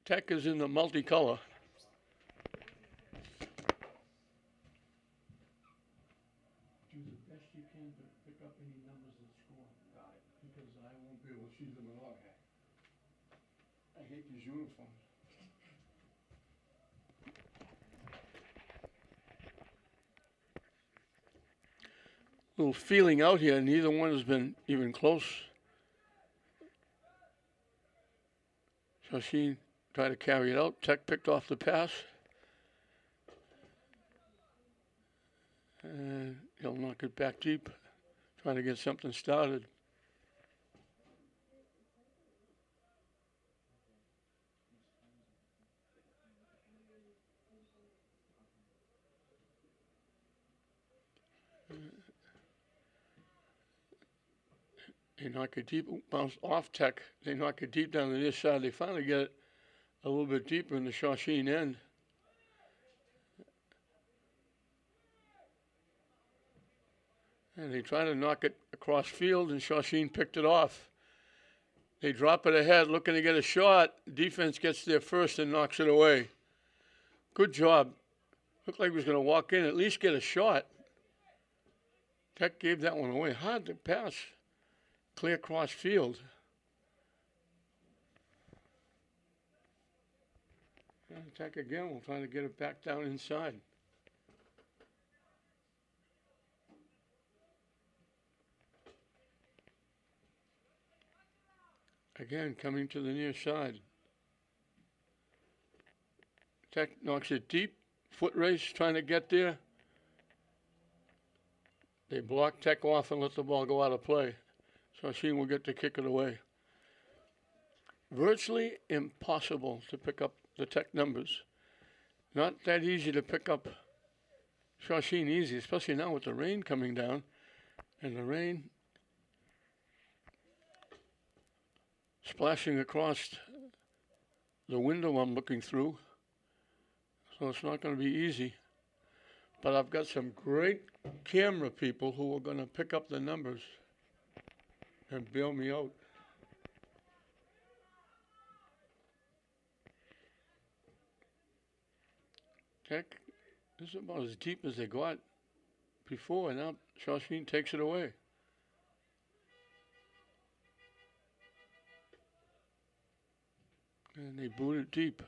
Tech is in the multicolor. Do the best you can to pick up any numbers that score. Got it. Because I won't be able to see them at all. Okay. I hate these uniforms. Little feeling out here, neither one has been even close. Shawsheen tried to carry it out. Tech picked off the pass. And he'll knock it back deep, trying to get something started. They knock it deep, bounce off Tech. They knock it deep down to this side. They finally get it a little bit deeper in the Shawsheen end. And they try to knock it across field, and Shawsheen picked it off. They drop it ahead, looking to get a shot. Defense gets there first and knocks it away. Good job. Looked like he was going to walk in, at least get a shot. Tech gave that one away. Hard to pass. Clear cross field. Tech again. We'll try to get it back down inside. Again, coming to the near side. Tech knocks it deep. Foot race, trying to get there. They block Tech off and let the ball go out of play. Shawsheen will get to kick it away. Virtually impossible to pick up the Tech numbers. Not that easy to pick up Shawsheen easy, especially now with the rain coming down. And the rain splashing across the window I'm looking through. So it's not going to be easy. But I've got some great camera people who are going to pick up the numbers and bail me out. Tech, this is about as deep as they got before, and now Shawsheen takes it away. And they boot it deep.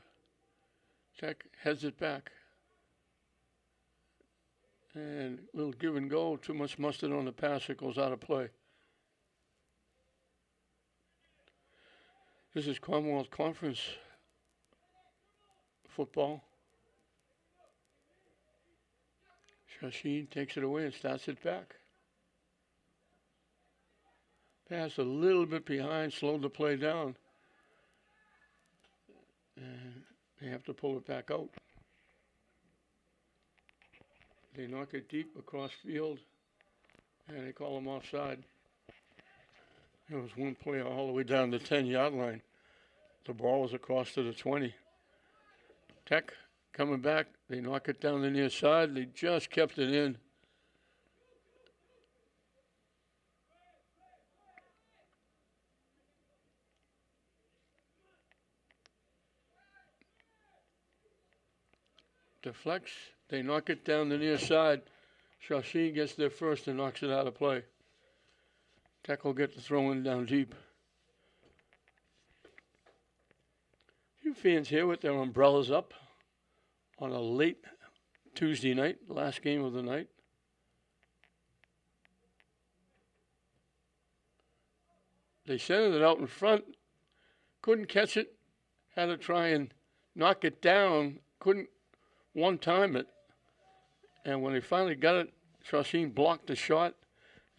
Tech heads it back. And a little give and go, too much mustard on the pass, it goes out of play. This is Commonwealth Conference football. Shawsheen takes it away and starts it back. Pass a little bit behind, slowed the play down. And they have to pull it back out. They knock it deep across field, and they call them offside. There was one player all the way down the 10-yard line. The ball was across to the 20. Tech coming back. They knock it down the near side. They just kept it in. Deflects. They knock it down the near side. Shawsheen gets there first and knocks it out of play. Tech will get the throw in down deep. A few fans here with their umbrellas up on a late Tuesday night, last game of the night. They centered it out in front, couldn't catch it, had to try and knock it down, couldn't one-time it. And when they finally got it, Shawsheen blocked the shot,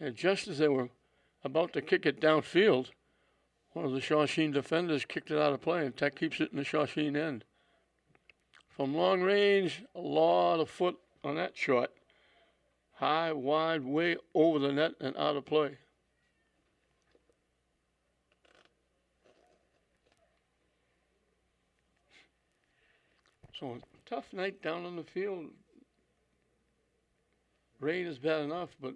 and just as they were about to kick it downfield, one of the Shawsheen defenders kicked it out of play, and Tech keeps it in the Shawsheen end. From long range, a lot of foot on that shot. High, wide, way over the net and out of play. So a tough night down on the field. Rain is bad enough, but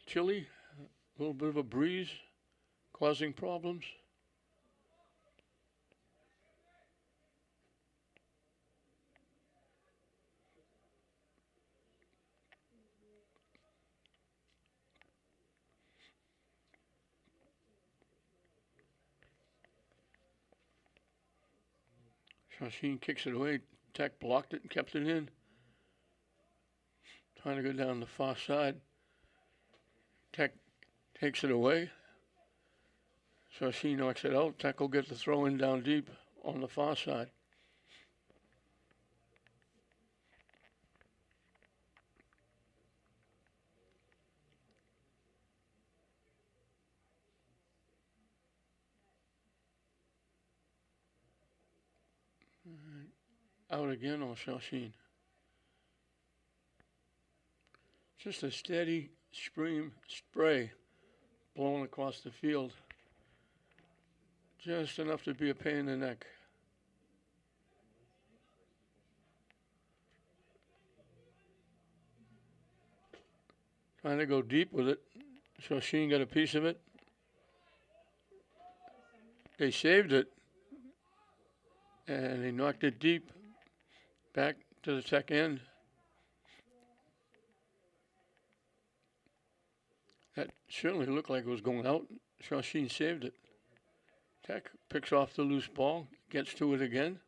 chilly, a little bit of a breeze causing problems. Shawsheen kicks it away. Tech blocked it and kept it in. Trying to go down the far side. Tech takes it away. Shawsheen knocks it out. Tech will get the throw in down deep on the far side. Out again on Shawsheen. Just a steady spray blowing across the field. Just enough to be a pain in the neck. Trying to go deep with it. Shawsheen got a piece of it. They saved it. And they knocked it deep back to the Tech end. That certainly looked like it was going out. Shawsheen saved it. Tech picks off the loose ball, gets to it again.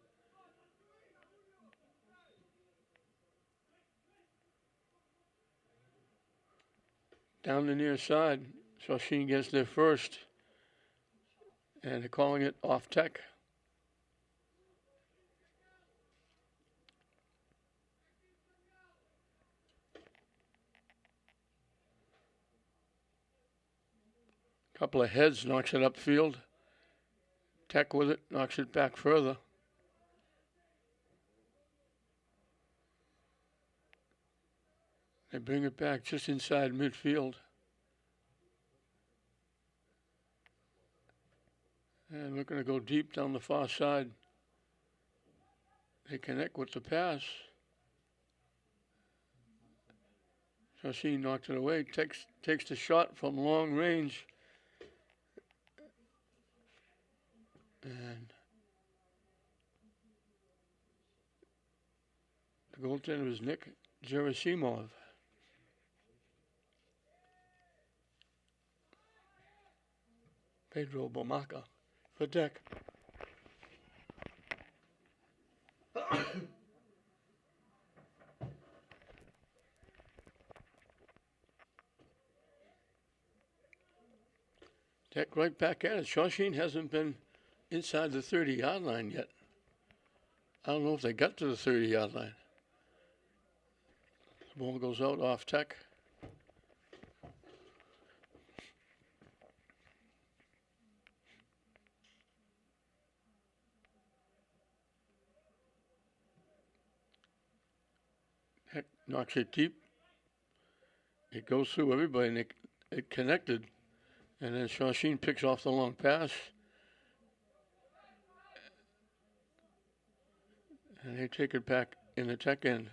Down the near side, Shawsheen gets there first. And they're calling it off Tech. Couple of heads, knocks it upfield. Tech with it, knocks it back further. They bring it back just inside midfield. And looking to go deep down the far side. They connect with the pass. Shawsheen knocks it away, takes the shot from long range. And the goaltender is Nick Gerasimov. Pedro Bomaca for Tech. Tech right back at it. Shawsheen hasn't been inside the 30-yard line yet. I don't know if they got to the 30-yard line. The ball goes out off Tech. Tech knocks it deep. It goes through everybody, and it connected. And then Shawsheen picks off the long pass. And they take it back in the Tech end.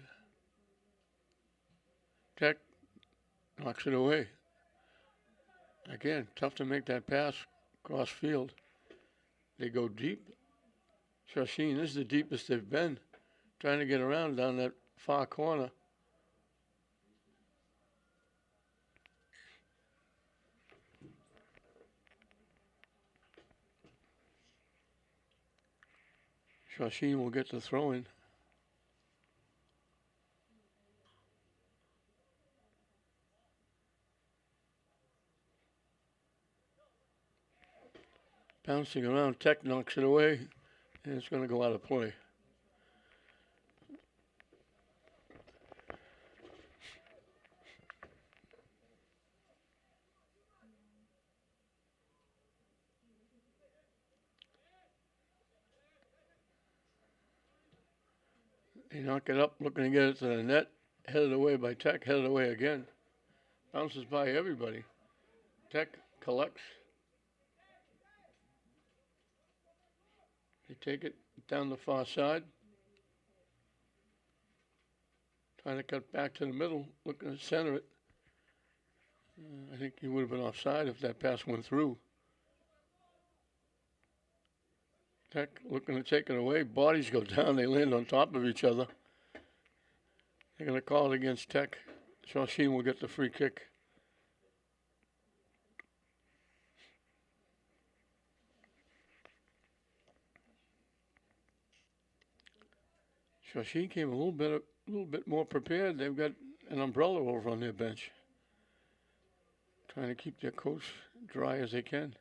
Tech knocks it away. Again, tough to make that pass cross field. They go deep. Shawsheen, this is the deepest they've been. Trying to get around down that far corner. Shawsheen will get the throw in. Bouncing around, Tech knocks it away, and it's going to go out of play. They knock it up, looking to get it to the net. Headed away by Tech, headed away again. Bounces by everybody. Tech collects. They take it down the far side. Trying to cut back to the middle, looking to center it. I think he would have been offside if that pass went through. Tech looking to take it away. Bodies go down. They land on top of each other. They're going to call it against Tech. Shawsheen will get the free kick. Shawsheen came a little bit more prepared. They've got an umbrella over on their bench, trying to keep their coats dry as they can.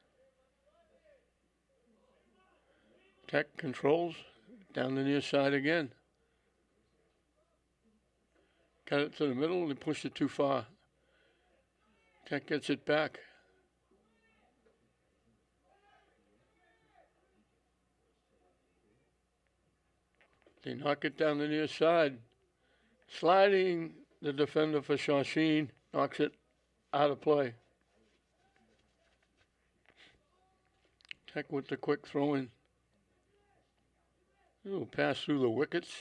Tech controls down the near side again. Got it to the middle and they pushed it too far. Tech gets it back. They knock it down the near side. Sliding the defender for Shawsheen, knocks it out of play. Tech with the quick throw in. It'll pass through the wickets.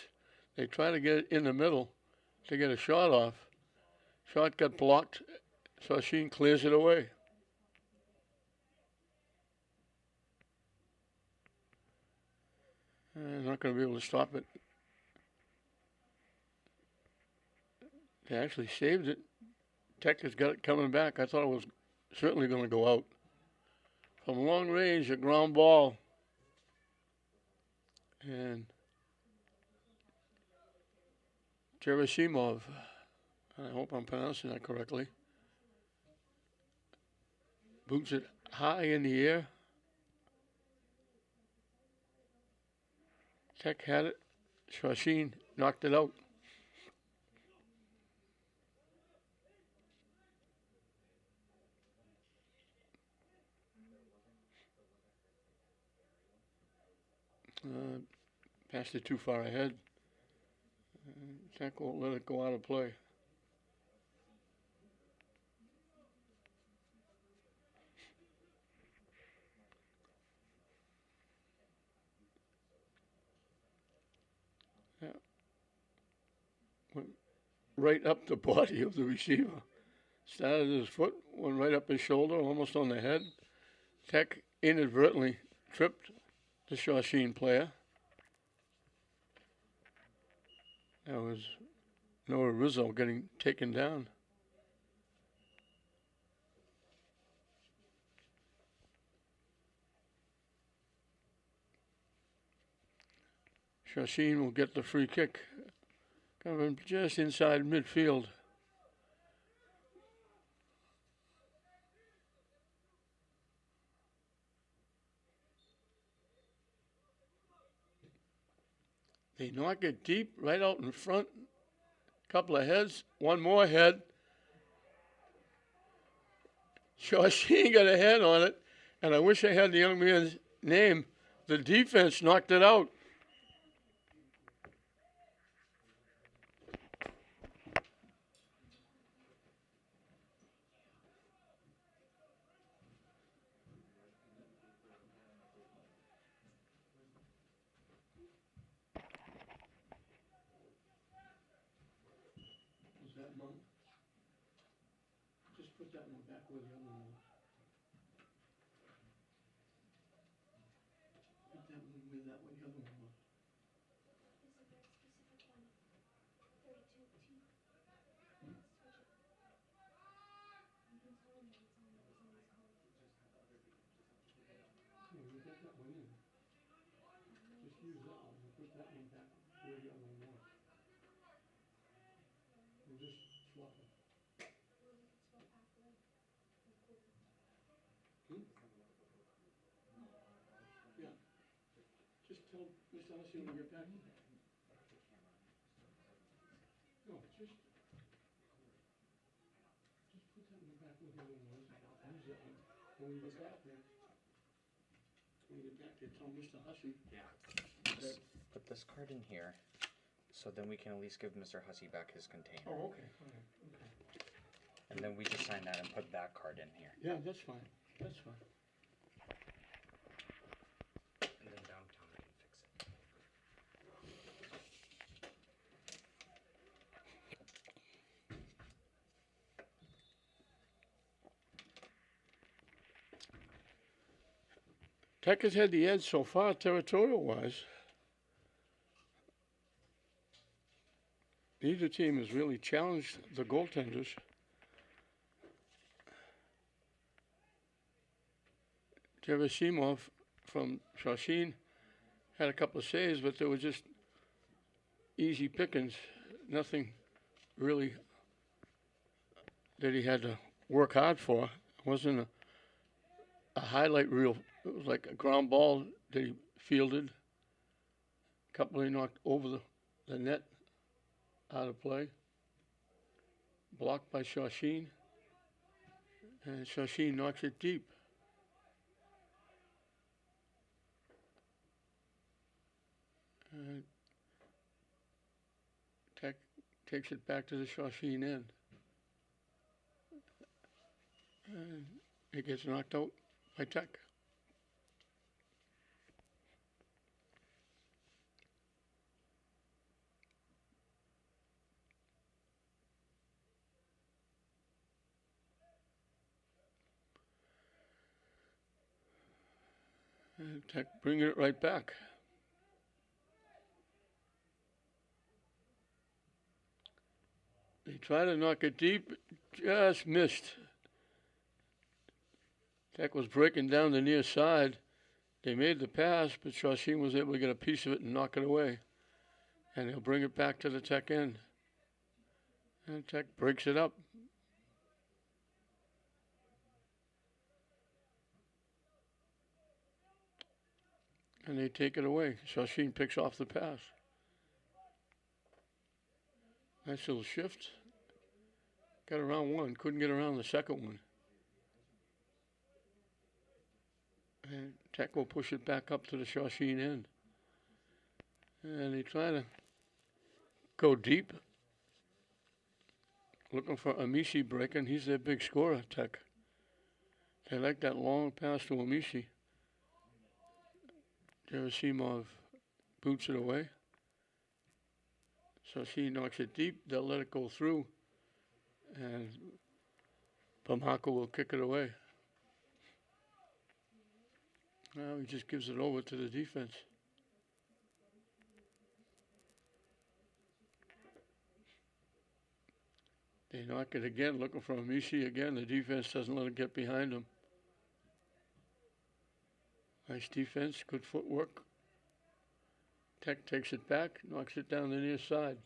They try to get it in the middle to get a shot off. Shot got blocked. Shawsheen clears it away. Not going to be able to stop it. They actually saved it. Tech has got it coming back. I thought it was certainly going to go out. From long range, a ground ball. And Gerasimov, I hope I'm pronouncing that correctly, boots it high in the air. Tech had it. Shawsheen knocked it out. Passed it too far ahead. Tech won't let it go out of play. Yeah. Went right up the body of the receiver. Started his foot, went right up his shoulder, almost on the head. Tech inadvertently tripped the Shawsheen player. That was Noah Rizzo getting taken down. Shawsheen will get the free kick. Coming just inside midfield. They knock it deep right out in front. Couple of heads, one more head. Shawsheen got a head on it, and I wish I had the young man's name. The defense knocked it out. That one. Just put that one back where the other one was. Put that one where the other one was. This is a very specific one. 32 T. Switch it. You can tell him that it's on his code. Yeah, you get that one in. Just use that one and put that one back where the other one was. And just swap it. Or we could swap halfway. Yeah. Just tell Mr. Hussey when we get back. No, just put that one back where the other one was. Use that one. When we get back there, tell Mr. Hussey. Yeah. Put this card in here, so then we can at least give Mr. Hussey back his container. Oh, okay. All right. Okay. And then we just sign that and put that card in here. Yeah, that's fine. That's fine. And then downtown I can fix it. Tech has had the edge so far, territorial-wise. Neither team has really challenged the goaltenders. Gerasimov from Shawsheen had a couple of saves, but they were just easy pickings, nothing really that he had to work hard for. It wasn't a highlight reel. It was like a ground ball that he fielded. A couple he knocked over the net out of play. Blocked by Shawsheen. And Shawsheen knocks it deep. And Tech takes it back to the Shawsheen end. And it gets knocked out by Tech. And Tech bringing it right back. They try to knock it deep, just missed. Tech was breaking down the near side. They made the pass, but Shawsheen was able to get a piece of it and knock it away. And he'll bring it back to the Tech end. And Tech breaks it up. And they take it away. Shawsheen picks off the pass. Nice little shift. Got around one, couldn't get around the second one. And Tech will push it back up to the Shawsheen end. And they try to go deep. Looking for Amishi breaking. He's their big scorer, Tech. They like that long pass to Amishi. Gerasimov boots it away. So she knocks it deep. They'll let it go through. And Bamhako will kick it away. Now he just gives it over to the defense. They knock it again, looking for Amishi again. The defense doesn't let it get behind him. Nice defense, good footwork. Tech takes it back, knocks it down the near side.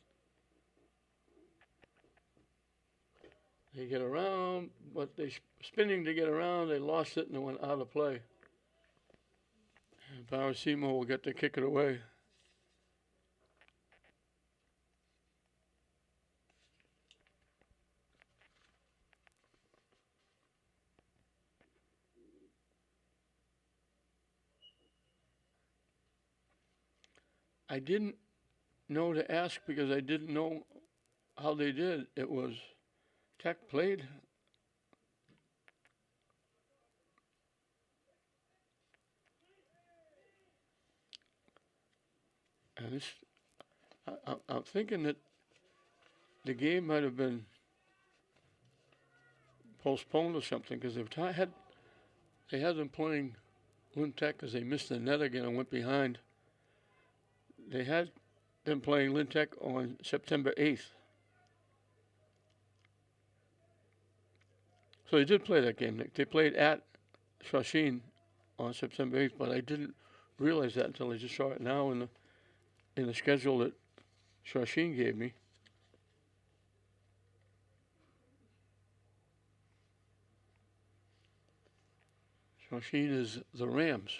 They get around, but they spinning to get around. They lost it and it went out of play. And Barasimo will get to kick it away. I didn't know to ask because I didn't know how they did. It was Tech played. And this, I'm thinking that the game might have been postponed or something because they had them playing Lynn Tech because they missed the net again and went behind. They had them playing Lynn Tech on September 8th. So they did play that game. They played at Shawsheen on September 8th, but I didn't realize that until I just saw it now in the schedule that Shawsheen gave me. Shawsheen is the Rams.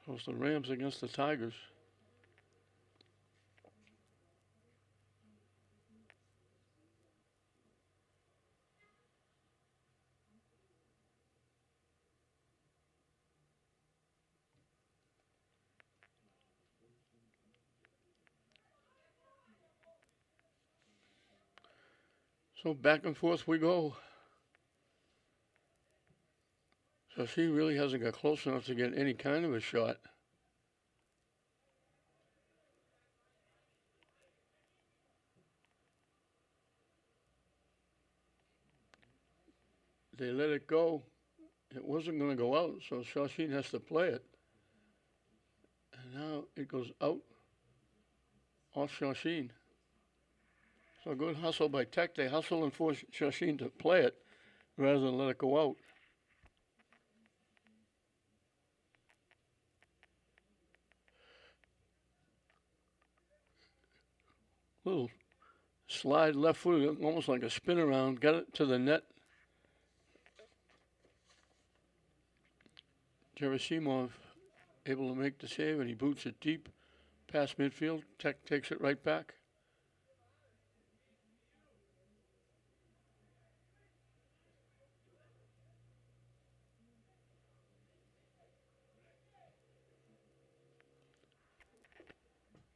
So it's the Rams against the Tigers. So back and forth we go. So she really hasn't got close enough to get any kind of a shot. They let it go. It wasn't going to go out, so Shawsheen has to play it. And now it goes out off Shawsheen. So a good hustle by Tech. They hustle and force Shawsheen to play it rather than let it go out. little slide left foot, almost like a spin around, got it to the net. Gerasimov able to make the save, and he boots it deep past midfield. Tech takes it right back.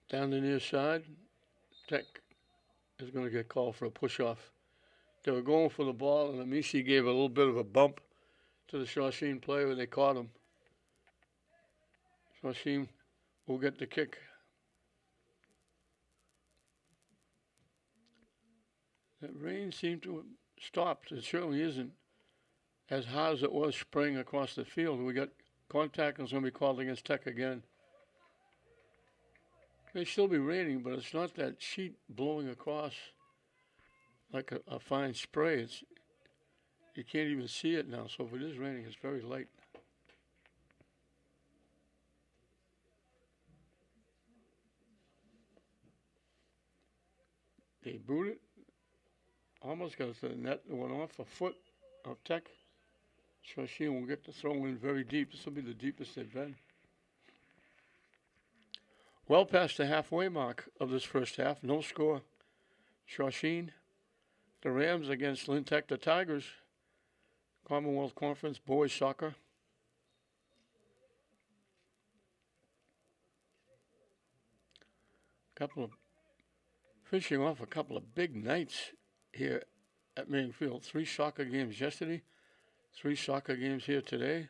Down the near side, Tech is going to get called for a push-off. They were going for the ball, and Amici gave a little bit of a bump to the Shawsheen player, and they caught him. Shawsheen will get the kick. That rain seemed to have stopped. It certainly isn't as hard as it was spraying across the field. We got contact, and it's going to be called against Tech again. It may still be raining, but it's not that sheet blowing across like a fine spray. You can't even see it now, so if it is raining, it's very light. They boot it. Almost got to the net. It went off a foot of Tech. Shawsheen will get the throw in very deep. This will be the deepest they've been. Well past the halfway mark of this first half. No score. Shawsheen, the Rams against Lynn Tech, the Tigers. Commonwealth Conference boys soccer. Finishing off a couple of big nights here at Main Field. 3 soccer games yesterday. 3 soccer games here today.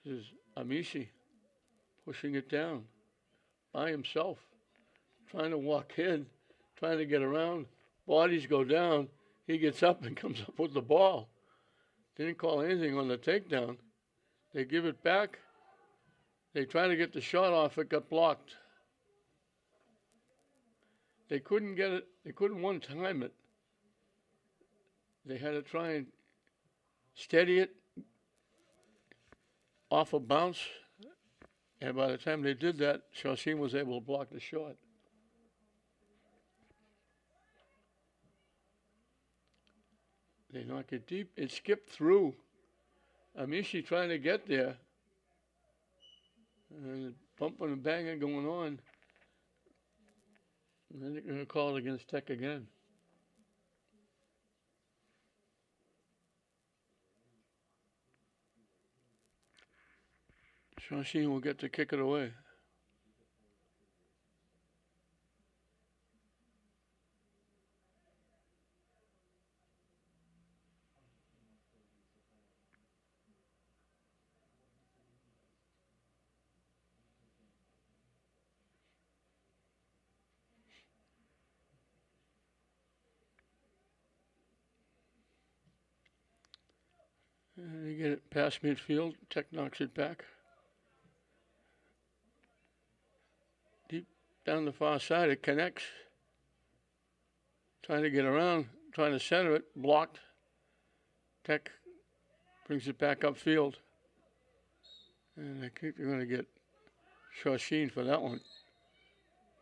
This is Amici pushing it down by himself, trying to walk in, trying to get around. Bodies go down. He gets up and comes up with the ball. They didn't call anything on the takedown. They give it back. They try to get the shot off. It got blocked. They couldn't get it. They couldn't one-time it. They had to try and steady it off a bounce. And by the time they did that, Shawsheen was able to block the shot. They knock it deep. It skipped through. Amici trying to get there. And bumping and banging going on. And then they're going to call it against Tech again. Shawsheen will get to kick it away. And they get it past midfield. Tech knocks it back. Deep down the far side, it connects. Trying to get around, trying to center it, blocked. Tech brings it back upfield. And I think they're going to get Shawsheen for that one.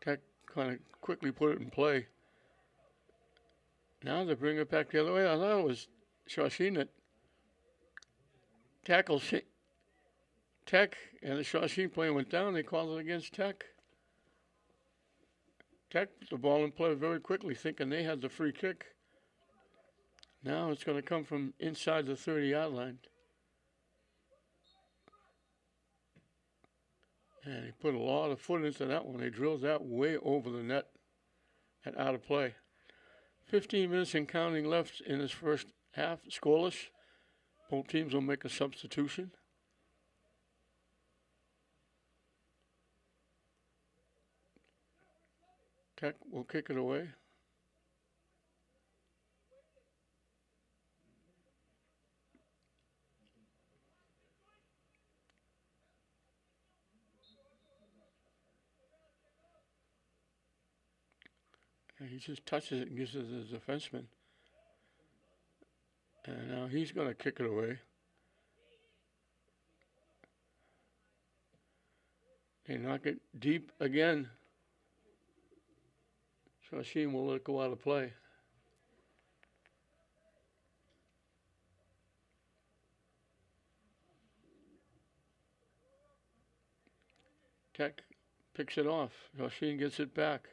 Tech kind of quickly put it in play. Now they bring it back the other way. I thought it was Shawsheen that tackled Tech, and the Shawsheen player went down. They called it against Tech. Tech put the ball in play very quickly, thinking they had the free kick. Now it's going to come from inside the 30-yard line. And he put a lot of foot into that one. They drilled that way over the net and out of play. 15 minutes and counting left in this first half, scoreless. Both teams will make a substitution. Tech will kick it away. And he just touches it and gives it to the defenseman. And now he's going to kick it away. They knock it deep again. Shawsheen will let it go out of play. Tech picks it off. Shawsheen gets it back.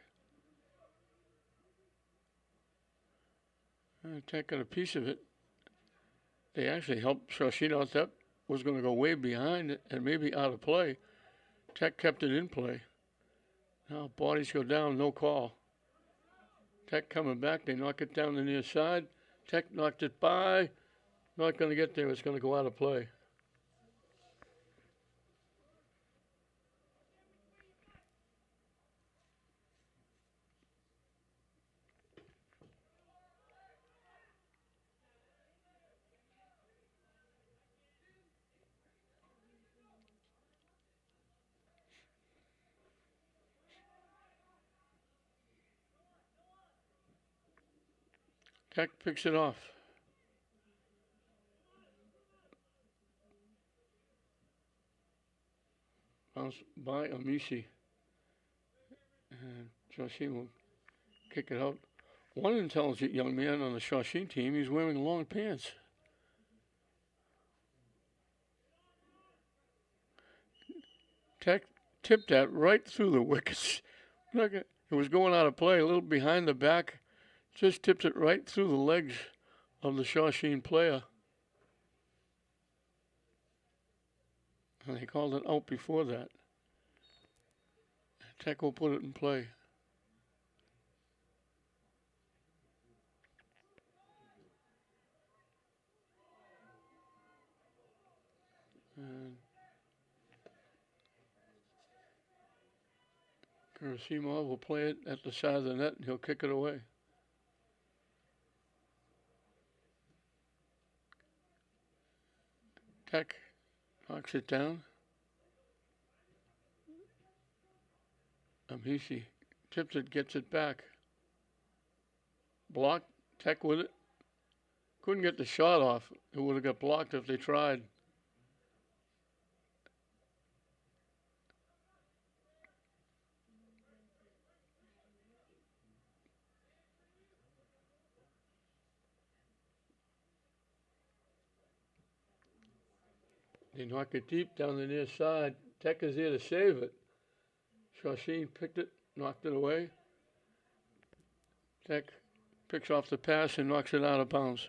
Tech got a piece of it. They actually helped Shawsheen out. That was going to go way behind and maybe out of play. Tech kept it in play. Now bodies go down, no call. Tech coming back. They knock it down the near side. Tech knocked it by. Not going to get there. It's going to go out of play. Tech picks it off. Bounce by Amishi. And Shawsheen will kick it out. One intelligent young man on the Shawsheen team, he's wearing long pants. Tech tipped that right through the wickets. It was going out of play, a little behind the back. Just tipped it right through the legs of the Shawsheen player. And they called it out before that. Tech will put it in play. And Karasimov will play it at the side of the net and he'll kick it away. Tech knocks it down. Amishi tips it, gets it back. Blocked. Tech with it. Couldn't get the shot off. It would have got blocked if they tried. They knock it deep down the near side. Tech is there to save it. Shawsheen picked it, knocked it away. Tech picks off the pass and knocks it out of bounds.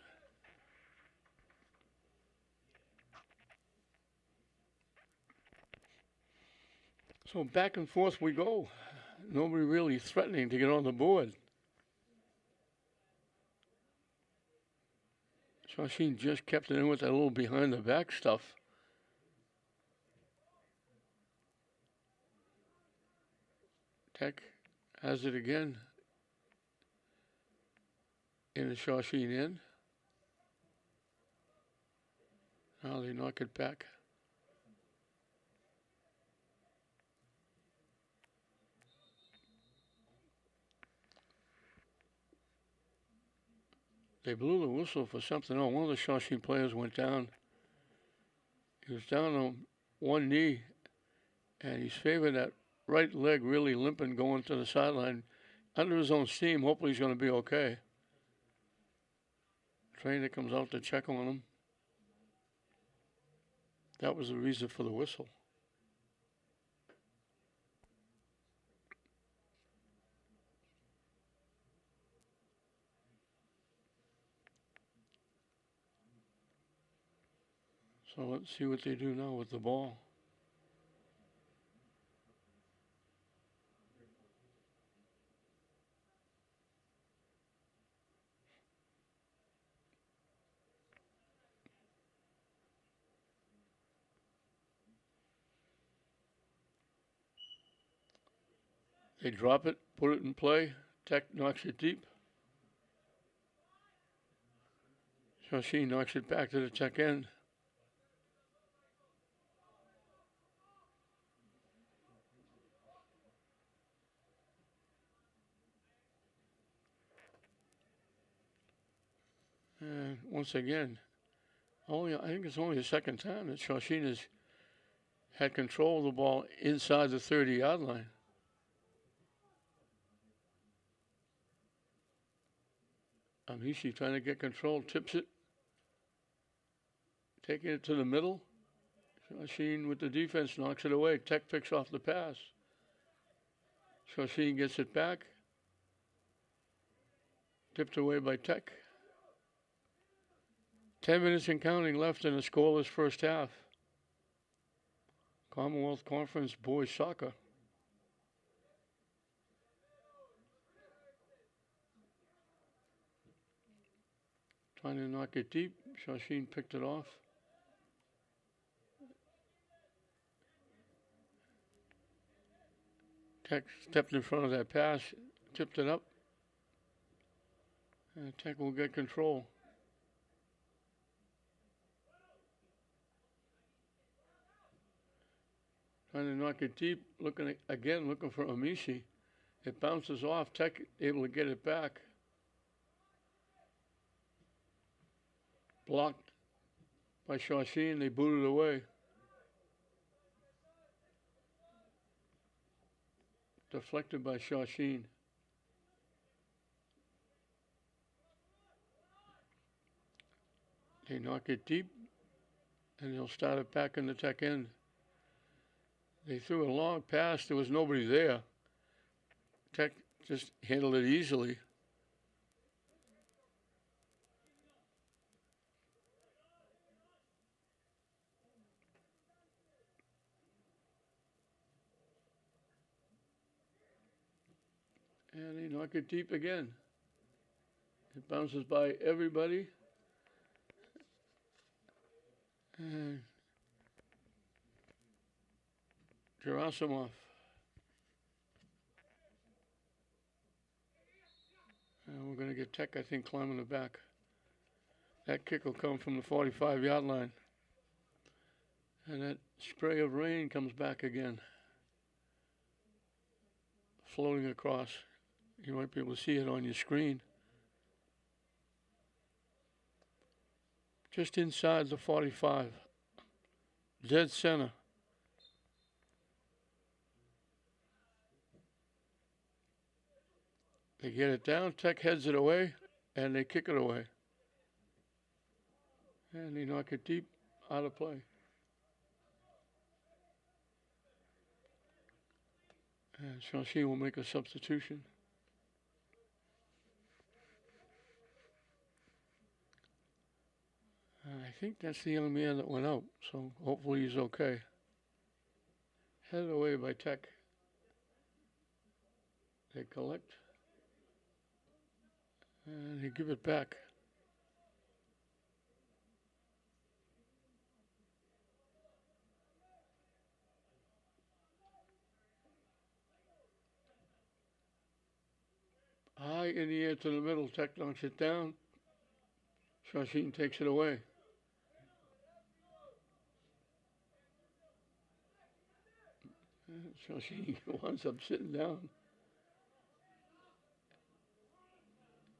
So back and forth we go. Nobody really threatening to get on the board. Shawsheen just kept it in with that little behind the back stuff. Tech has it again in the Shawsheen end. Now they knock it back. They blew the whistle for something else. One of the Shawsheen players went down. He was down on one knee, and he's favored that right leg really limping going to the sideline. Under his own steam, hopefully he's going to be okay. Trainer comes out to check on him. That was the reason for the whistle. So let's see what they do now with the ball. They drop it, put it in play. Tech knocks it deep. Shawsheen knocks it back to the Tech end. And once again, I think it's only the second time that Shawsheen has had control of the ball inside the 30-yard line. Amishi trying to get control, tips it, taking it to the middle. Shawsheen with the defense knocks it away. Tech picks off the pass. Shawsheen gets it back. Tipped away by Tech. 10 minutes and counting left in a scoreless first half. Commonwealth Conference boys soccer. Trying to knock it deep. Shawsheen picked it off. Tech stepped in front of that pass, tipped it up. And Tech will get control. Trying to knock it deep, looking for Amishi. It bounces off, Tech able to get it back. Blocked by Shawsheen, they booted away. Deflected by Shawsheen. They knock it deep, and they'll start it back in the Tech end. They threw a long pass. There was nobody there. Tech just handled it easily. And they knock it deep again. It bounces by everybody. And Gerasimov. And we're going to get Tech, I think, climbing the back. That kick will come from the 45-yard line. And that spray of rain comes back again. Floating across. You might be able to see it on your screen. Just inside the 45. Dead center. They get it down, Tech heads it away, and they kick it away. And they knock it deep out of play. And Shawsheen will make a substitution. I think that's the young man that went out, so hopefully he's okay. Headed away by Tech. They collect. And they give it back. High in the air to the middle. Tech knocks it down. Shawsheen takes it away. Shawsheen winds up sitting down.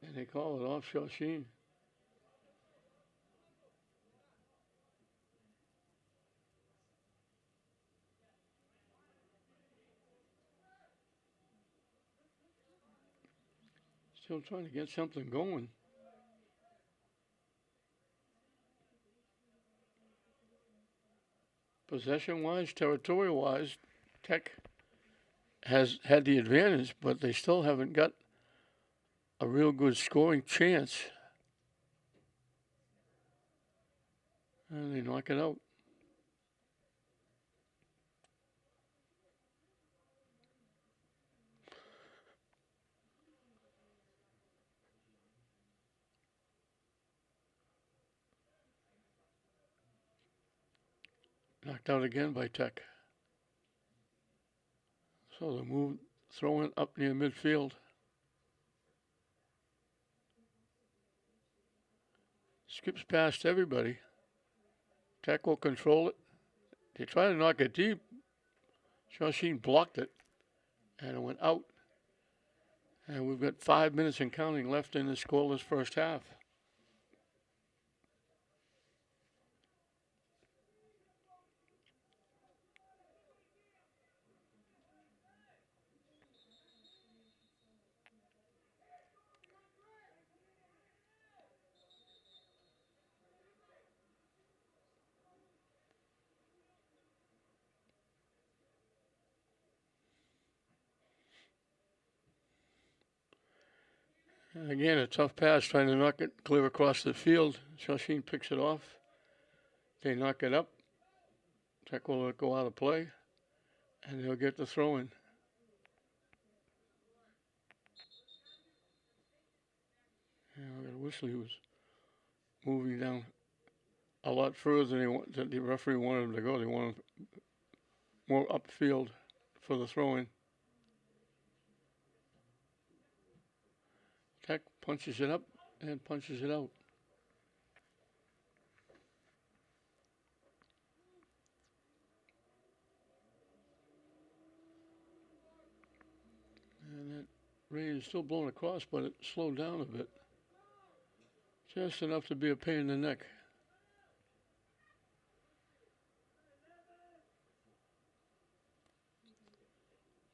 And they call it off Shawsheen. Still trying to get something going. Possession-wise, territorial-wise, Tech has had the advantage, but they still haven't got a real good scoring chance. And they knock it out. Knocked out again by Tech. So the move, throwing it up near midfield. Skips past everybody. Tech will control it. They try to knock it deep. Shawsheen blocked it, and it went out. And we've got 5 minutes and counting left in the scoreless first half. And again, a tough pass trying to knock it clear across the field. Shawsheen picks it off. They knock it up. Tech will let it go out of play. And they'll get the throw in. I wish he was moving down a lot further than the referee wanted him to go. They wanted more upfield for the throw-in. Tech punches it up and punches it out. And that rain is still blowing across, but it slowed down a bit. Just enough to be a pain in the neck.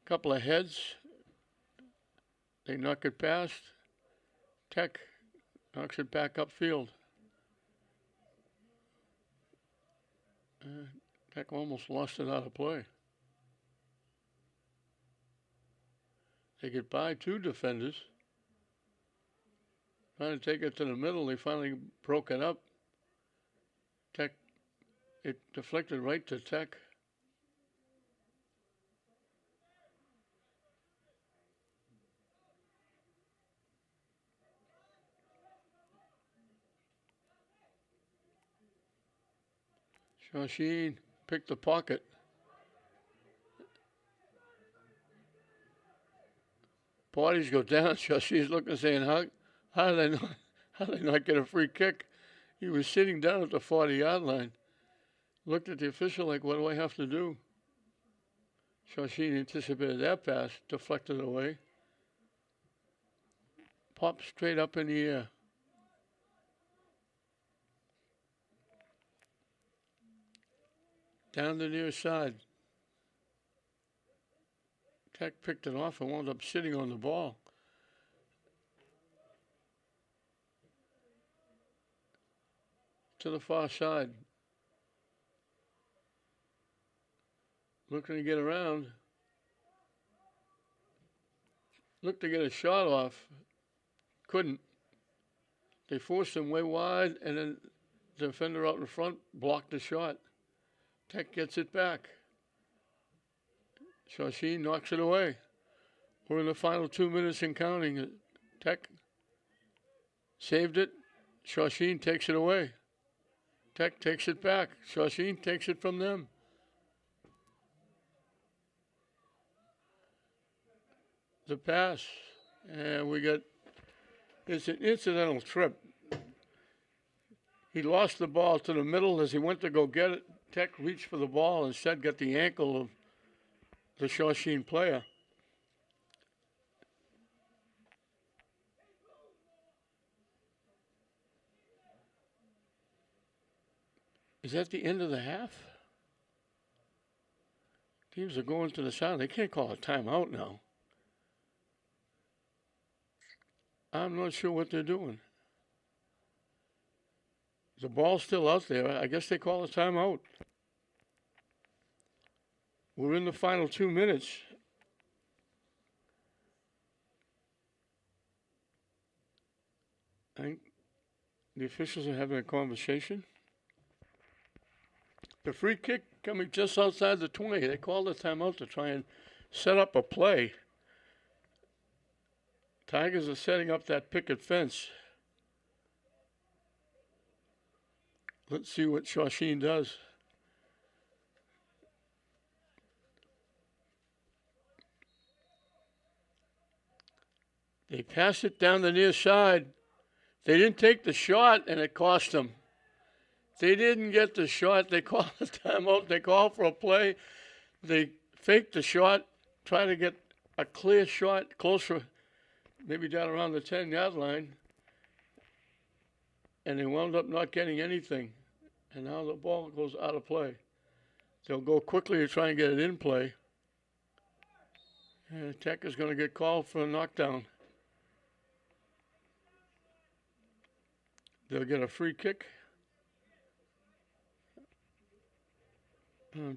Couple of heads. They knock it past. Tech knocks it back upfield. Tech almost lost it out of play. They get by two defenders. Trying to take it to the middle. They finally broke it up. Tech, it deflected right to Tech. Shawsheen picked the pocket. Parties go down. Shawsheen's looking, saying, how did they not get a free kick? He was sitting down at the 40-yard line. Looked at the official like, what do I have to do? Shawsheen anticipated that pass, deflected away. Popped straight up in the air. Down the near side. Tech picked it off and wound up sitting on the ball. To the far side. Looking to get around. Looked to get a shot off. Couldn't. They forced him way wide, and then the defender out in front blocked the shot. Tech gets it back. Shawsheen knocks it away. We're in the final 2 minutes and counting. Tech saved it. Shawsheen takes it away. Tech takes it back. Shawsheen takes it from them. The pass. And we got, it's an incidental trip. He lost the ball to the middle as he went to go get it. Tech reached for the ball, instead got the ankle of the Shawsheen player. Is that the end of the half? Teams are going to the side. They can't call a timeout now. I'm not sure what they're doing. The ball's still out there. I guess they call a timeout. We're in the final 2 minutes. I think the officials are having a conversation. The free kick coming just outside the 20. They called a timeout to try and set up a play. Tigers are setting up that picket fence. Let's see what Shawsheen does. They pass it down the near side. They didn't take the shot, and it cost them. They didn't get the shot. They called a timeout. They called for a play. They faked the shot, try to get a clear shot closer, maybe down around the 10-yard line. And they wound up not getting anything. And now the ball goes out of play. They'll go quickly to try and get it in play. And Tech is going to get called for a knockdown. They'll get a free kick.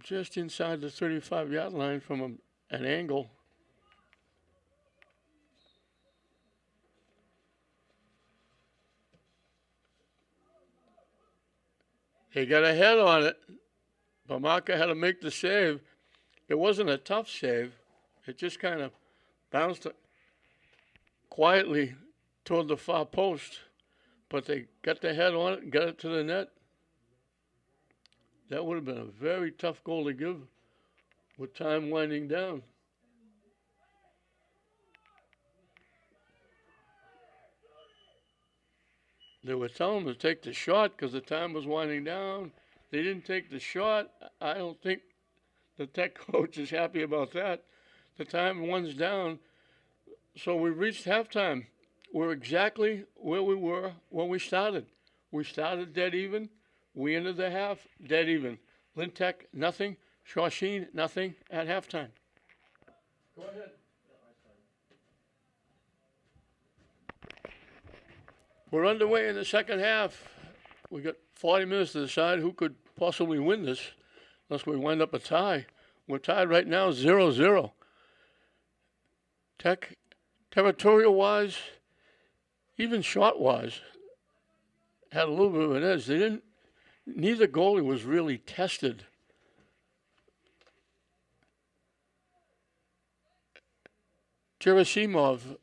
Just inside the 35-yard line from an angle. They got a head on it. Bamaka had to make the save. It wasn't a tough save. It just kind of bounced quietly toward the far post. But they got the head on it and got it to the net. That would have been a very tough goal to give with time winding down. They were telling them to take the shot because the time was winding down. They didn't take the shot. I don't think the Tech coach is happy about that. The time winds down. So we reached halftime. We're exactly where we were when we started. We started dead even. We ended the half dead even. Lynn Tech, nothing. Shawsheen, nothing at halftime. Go ahead. We're underway in the second half. We got 40 minutes to decide who could possibly win this, unless we wind up a tie. We're tied right now 0-0. Tech, territorial-wise, even shot-wise, had a little bit of an edge. Neither goalie was really tested. Gerasimov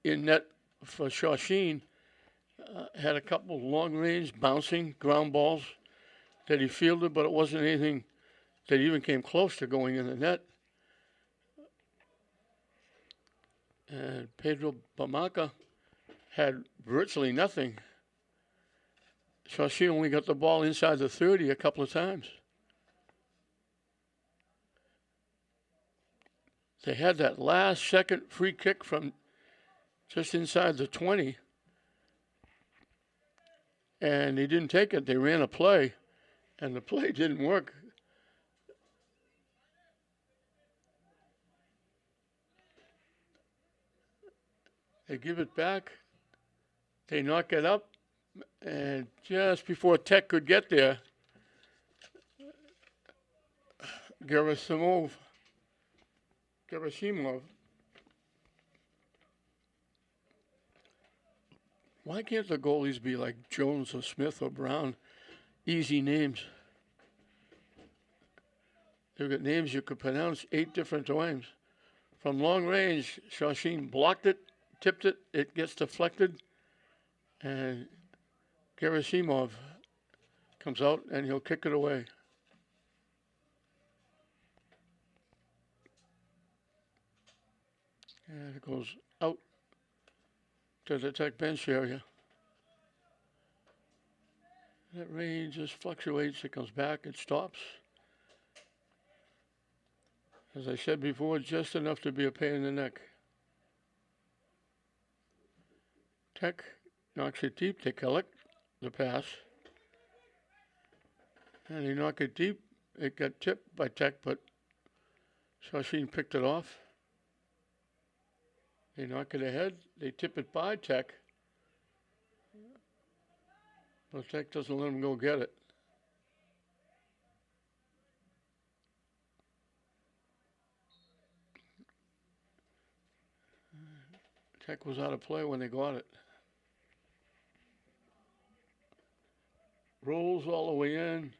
in net for Shawsheen had a couple long-range bouncing ground balls that he fielded, but it wasn't anything that even came close to going in the net. And Pedro Bamaka had virtually nothing. Shawsheen only got the ball inside the 30 a couple of times. They had that last second free kick from just inside the 20. And they didn't take it. They ran a play, and the play didn't work. They give it back. They knock it up. And just before Tech could get there, Gerasimov, why can't the goalies be like Jones or Smith or Brown? Easy names. They've got names you could pronounce 8 different times. From long range, Shawsheen blocked it, tipped it, it gets deflected, and Gerasimov comes out and he'll kick it away. And it goes out to the Tech bench area. That range just fluctuates. It comes back. It stops. As I said before, just enough to be a pain in the neck. Tech knocks it deep. They collect the pass. And they knock it deep. It got tipped by Tech, but Shawsheen picked it off. They knock it ahead. They tip it by Tech. But Tech doesn't let them go get it. Tech was out of play when they got it. Rolls all the way in.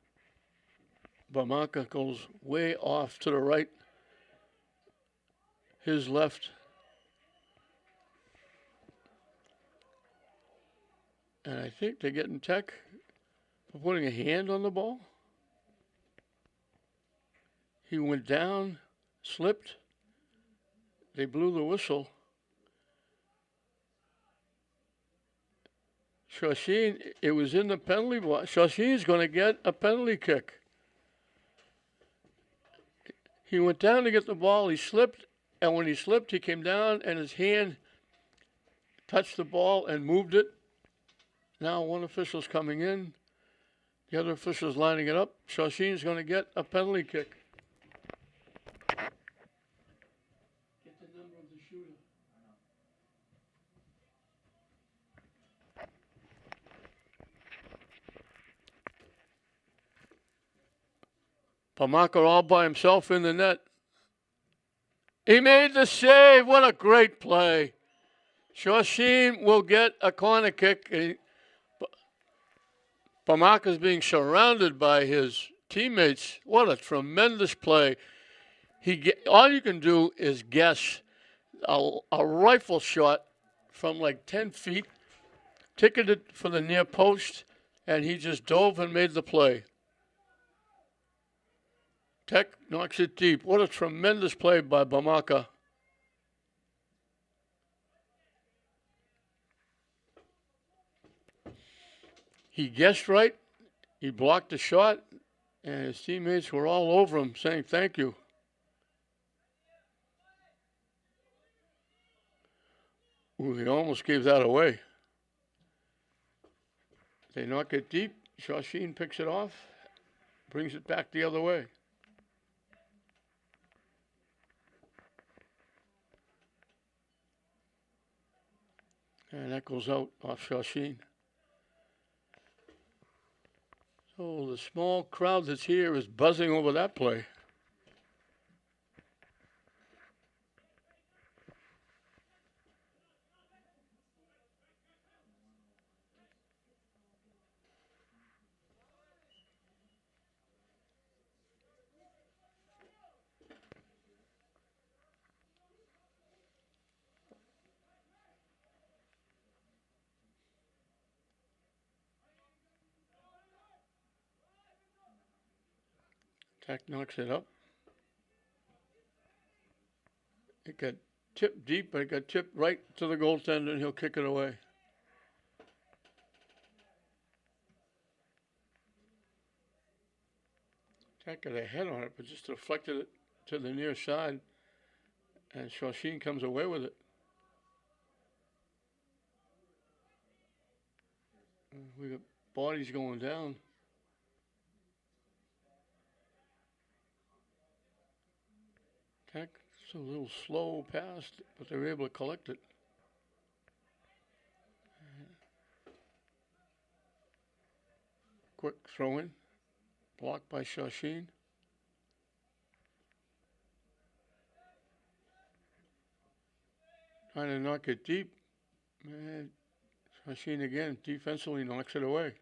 Bamaka goes way off to the right. His left. And I think they're getting Tech for putting a hand on the ball. He went down, slipped. They blew the whistle. Shawsheen, it was in the penalty box. Shawsheen's going to get a penalty kick. He went down to get the ball. He slipped, and when he slipped, he came down, and his hand touched the ball and moved it. Now one official's coming in. The other official's lining it up. Shawsheen's going to get a penalty kick. Get the number of the shooter. Bamaka all by himself in the net. He made the save. What a great play. Shawsheen will get a corner kick. Bamaka's being surrounded by his teammates. What a tremendous play. All you can do is guess a rifle shot from like 10 feet, ticketed for the near post, and he just dove and made the play. Tech knocks it deep. What a tremendous play by Bamaka. He guessed right. He blocked the shot, and his teammates were all over him saying thank you. Ooh, he almost gave that away. They knock it deep. Shawsheen picks it off, brings it back the other way. And that goes out off Shawsheen. So the small crowd that's here is buzzing over that play. Tech knocks it up. It got tipped deep, but it got tipped right to the goaltender, and he'll kick it away. Tech got a head on it, but just deflected it to the near side, and Shawsheen comes away with it. We got bodies going down. Tech, it's a little slow pass, but they were able to collect it. Quick throw in, blocked by Shawsheen. Trying to knock it deep. Man, Shawsheen again defensively knocks it away.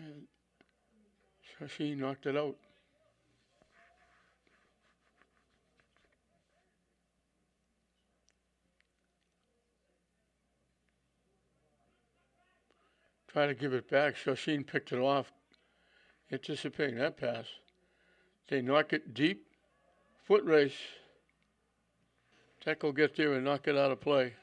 And Shawsheen knocked it out. Try to give it back. Shawsheen picked it off, anticipating that pass. They knock it deep. Foot race. Tech will get there and knock it out of play.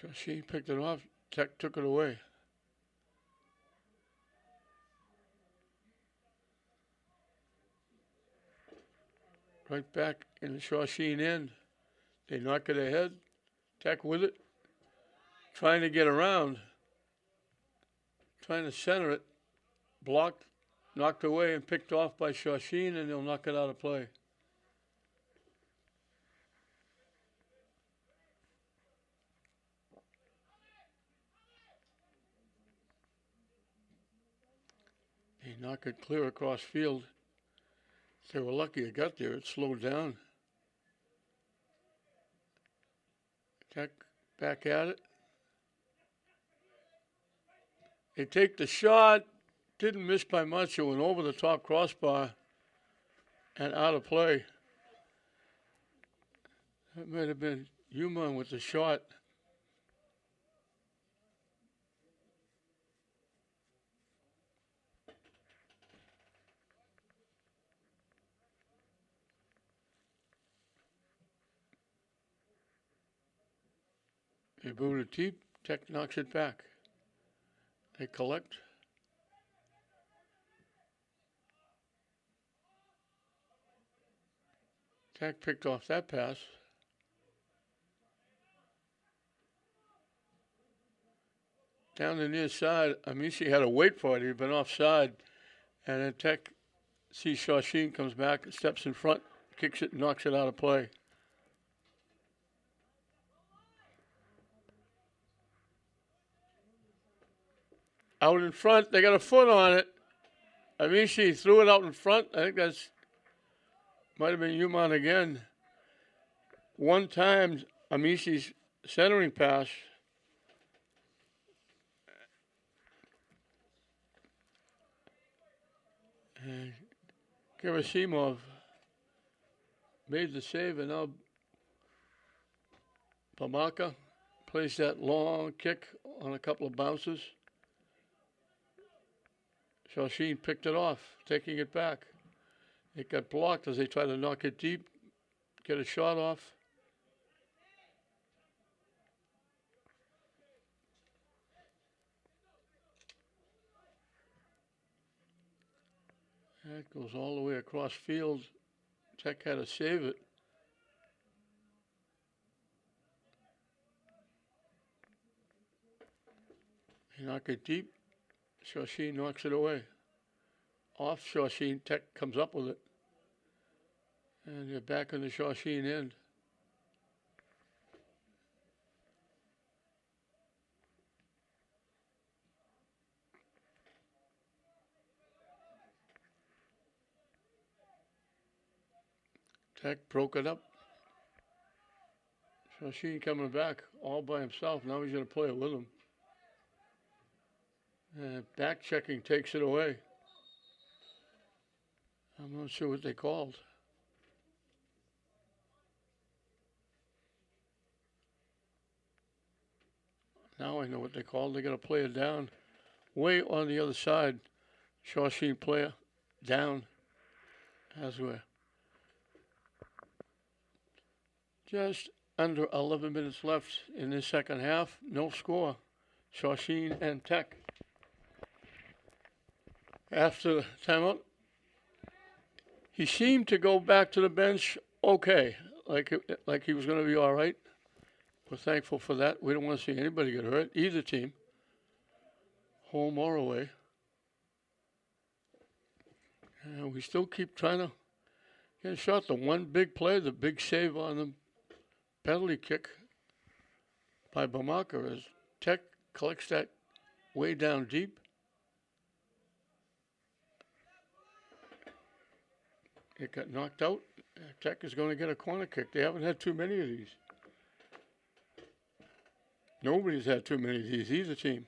Shawsheen picked it off. Tech took it away. Right back in the Shawsheen end. They knock it ahead. Tech with it. Trying to get around. Trying to center it. Blocked, knocked away, and picked off by Shawsheen, and they'll knock it out of play. They knock it clear across field. If they were lucky it got there. It slowed down. Tech back at it. They take the shot. Didn't miss by much. It went over the top crossbar and out of play. That might have been Human with the shot. They boot it deep. Tech knocks it back. They collect. Tech picked off that pass. Down the near side, Amici had to wait for it. He'd been offside. And then Tech sees Shawsheen comes back, steps in front, kicks it, knocks it out of play. Out in front, they got a foot on it. Amici threw it out in front. I think that's might have been Human again. One time, Amici's centering pass. And Gerasimov made the save, and now Pamaka plays that long kick on a couple of bounces. Shawsheen picked it off, taking it back. It got blocked as they tried to knock it deep, get a shot off. That goes all the way across field. Tech had to save it. They knock it deep. Shawsheen knocks it away. Off Shawsheen, Tech comes up with it. And they're back on the Shawsheen end. Tech broke it up. Shawsheen coming back all by himself. Now he's going to play it with him. And back checking takes it away. I'm not sure what they called. Now I know what they called. They're going to play it down. Way on the other side. Shawsheen player down. As we're just under 11 minutes left in this second half. No score. Shawsheen and Tech. After the timeout, he seemed to go back to the bench okay, like he was going to be all right. We're thankful for that. We don't want to see anybody get hurt, either team, home or away. And we still keep trying to get a shot. The one big play, the big save on the penalty kick by Bamaka as Tech collects that way down deep. It got knocked out. Tech is going to get a corner kick. They haven't had too many of these. Nobody's had too many of these, either team.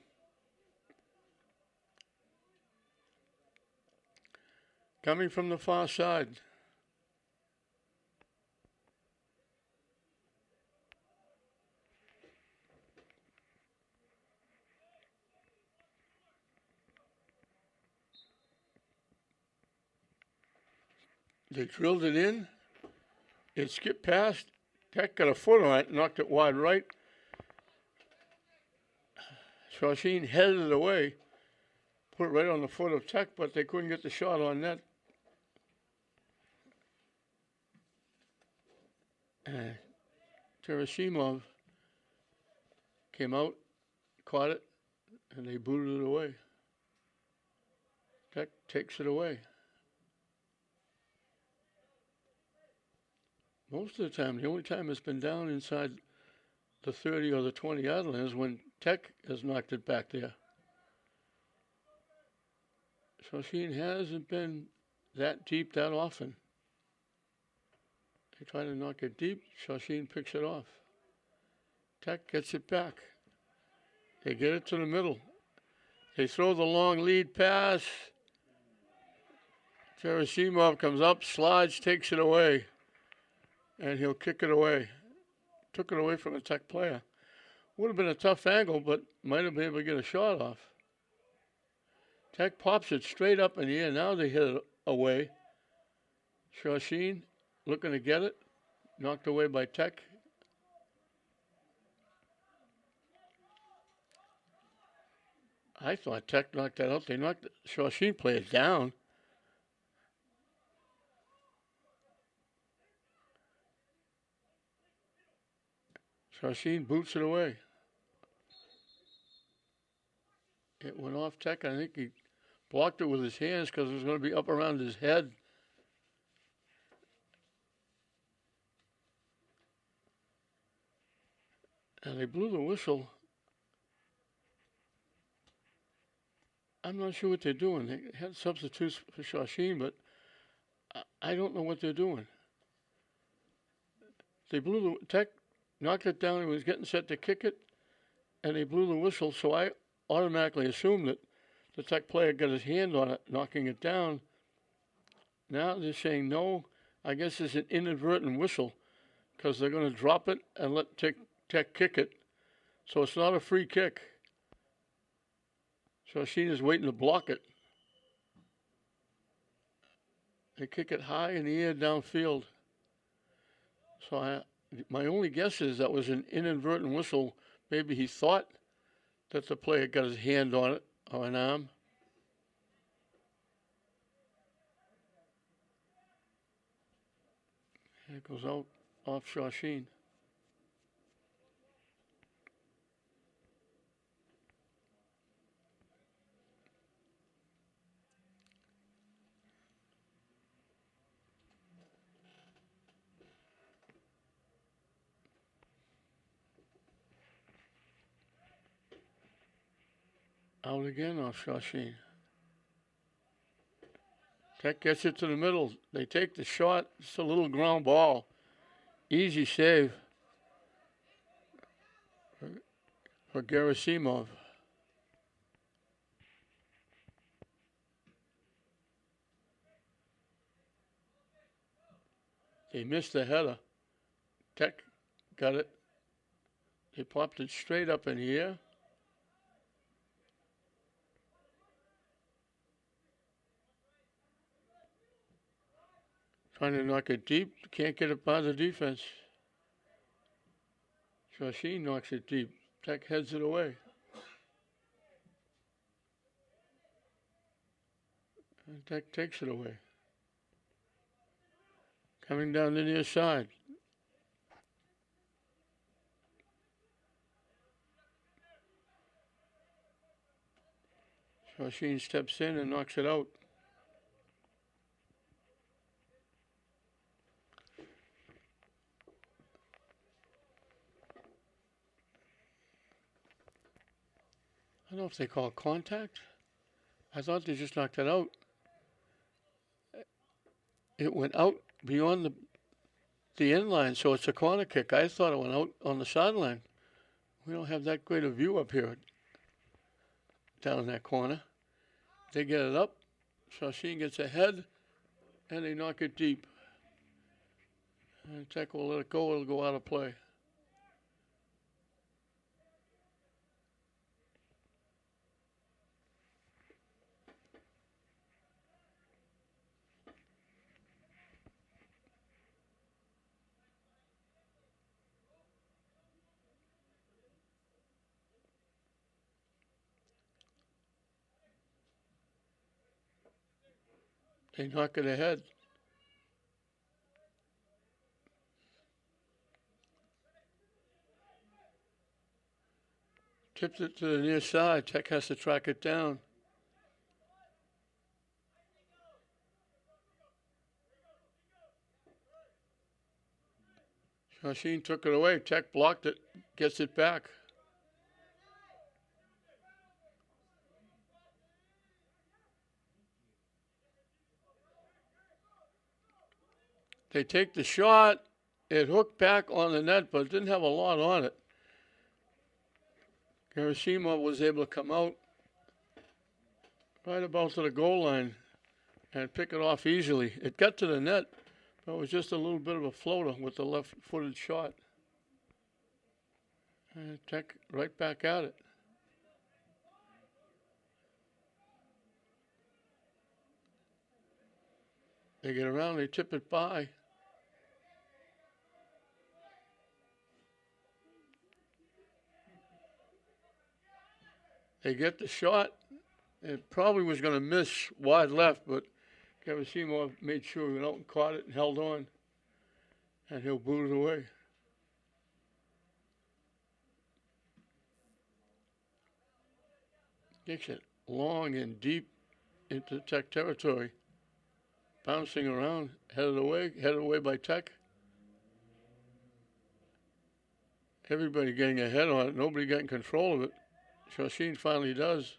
Coming from the far side. They drilled it in. It skipped past. Tech got a foot on it, knocked it wide right. Shawsheen headed it away, put it right on the foot of Tech, but they couldn't get the shot on net. Gerasimov came out, caught it, and they booted it away. Tech takes it away. Most of the time, the only time it's been down inside the 30 or the 20-yard line is when Tech has knocked it back there. Shawsheen hasn't been that deep that often. They try to knock it deep. Shawsheen picks it off. Tech gets it back. They get it to the middle. They throw the long lead pass. Gerasimov comes up, slides, takes it away. And he'll kick it away. Took it away from a Tech player. Would have been a tough angle, but might have been able to get a shot off. Tech pops it straight up in the air. Now they hit it away. Shawsheen looking to get it. Knocked away by Tech. I thought Tech knocked that out. They knocked the Shawsheen player down. Shawsheen boots it away. It went off Tech. I think he blocked it with his hands because it was going to be up around his head. And they blew the whistle. I'm not sure what they're doing. They had substitutes for Shawsheen, but I don't know what they're doing. They blew the Tech, knocked it down. He was getting set to kick it, and they blew the whistle. So I automatically assumed that the Tech player got his hand on it, knocking it down. Now they're saying no. I guess it's an inadvertent whistle because they're going to drop it and let Tech kick it. So it's not a free kick. Shawsheen is waiting to block it. They kick it high in the air downfield. So my only guess is that was an inadvertent whistle. Maybe he thought that the player got his hand on it or an arm. And it goes out off Shawsheen. Out again off Shawsheen. Tech gets it to the middle. They take the shot. It's a little ground ball. Easy save for Gerasimov. They missed the header. Tech got it. They popped it straight up in the air. Trying to knock it deep. Can't get it by the defense. Shawsheen knocks it deep. Tech heads it away. And Tech takes it away. Coming down the near side. Shawsheen steps in and knocks it out. I don't know if they call it contact. I thought they just knocked it out. It went out beyond the end line, so it's a corner kick. I thought it went out on the sideline. We don't have that great a view up here down in that corner. They get it up. Shawsheen gets ahead, and they knock it deep. And Tech will let it go. It'll go out of play. They knock it ahead. Tips it to the near side. Tech has to track it down. Shawsheen took it away. Tech blocked it. Gets it back. They take the shot. It hooked back on the net, but it didn't have a lot on it. Gerasimov was able to come out right about to the goal line and pick it off easily. It got to the net, but it was just a little bit of a floater with the left-footed shot. And Tech right back at it. They get around, they tip it by. They get the shot. It probably was going to miss wide left, but Gerasimov made sure he went out and caught it and held on. And he'll boot it away. Kicks it long and deep into Tech territory. Bouncing around, headed away by Tech. Everybody getting ahead on it, nobody getting control of it. Shawsheen finally does.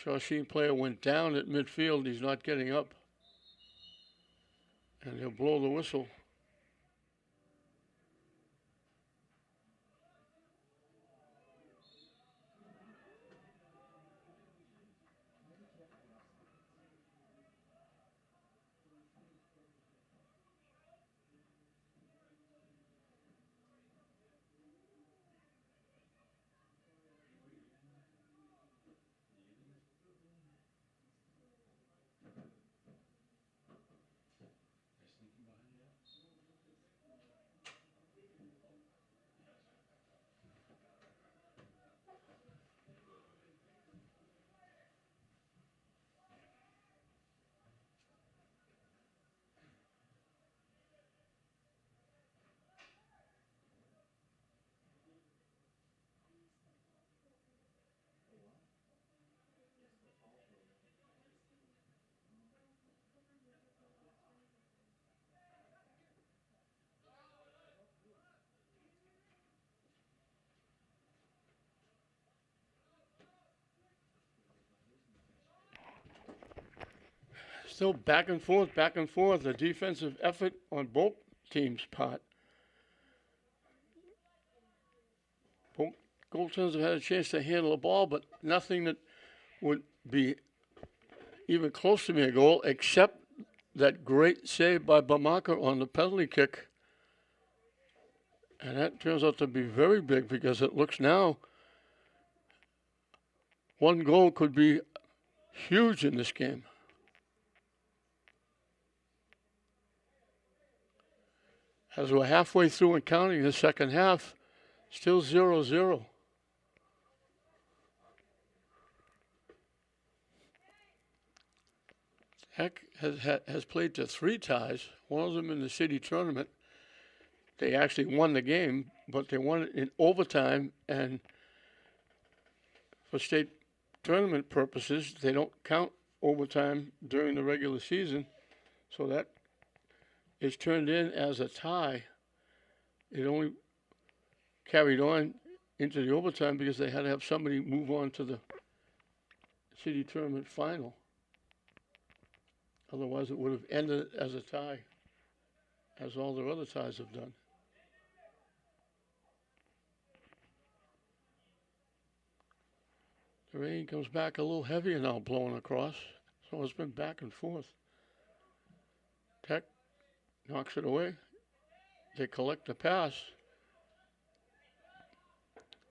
Shawsheen player went down at midfield. He's not getting up. And he'll blow the whistle. Still back and forth, back and forth. A defensive effort on both teams' part. Both goaltenders have had a chance to handle the ball, but nothing that would be even close to being a goal, except that great save by Bamaka on the penalty kick. And that turns out to be very big because it looks now one goal could be huge in this game. As we're halfway through and counting the second half, still 0-0. Heck has played to 3 ties, one of them in the city tournament. They actually won the game, but they won it in overtime, and for state tournament purposes, they don't count overtime during the regular season, so that is turned in as a tie. It only carried on into the overtime because they had to have somebody move on to the city tournament final. Otherwise, it would have ended as a tie, as all their other ties have done. The rain comes back a little heavier now, blowing across, so it's been back and forth. Tech knocks it away. They collect the pass.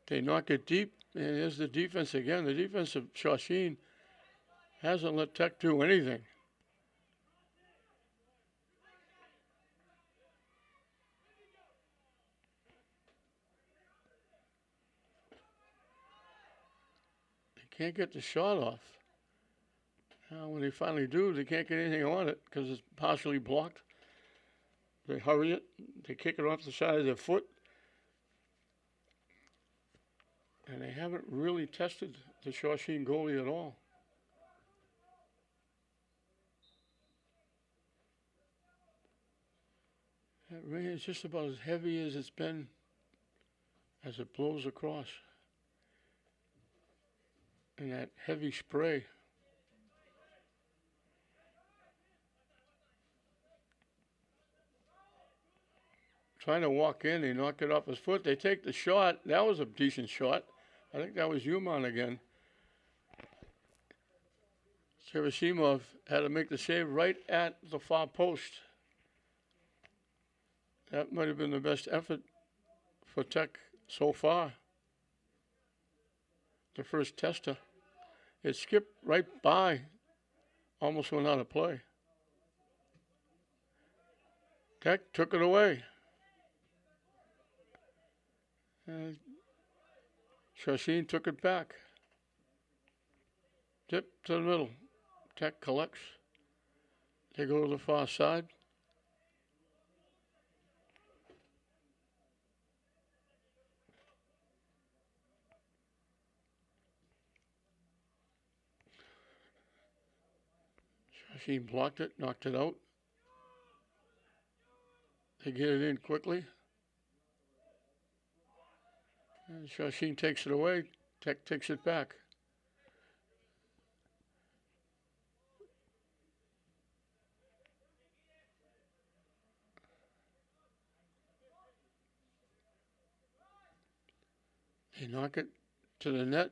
They knock it deep, and here's the defense again. The defense of Shawsheen hasn't let Tech do anything. They can't get the shot off. Now, when they finally do, they can't get anything on it because it's partially blocked. They hurry it. They kick it off the side of their foot. And they haven't really tested the Shawsheen goalie at all. That rain is just about as heavy as it's been as it blows across. And that heavy spray. Trying to walk in, they knock it off his foot. They take the shot. That was a decent shot. I think that was Uman again. Serasimov had to make the save right at the far post. That might have been the best effort for Tech so far. The first tester. It skipped right by. Almost went out of play. Tech took it away. Shawsheen took it back. Tip to the middle. Tech collects. They go to the far side. Shawsheen blocked it, knocked it out. They get it in quickly. And Shawsheen takes it away. Tech takes it back. They knock it to the net.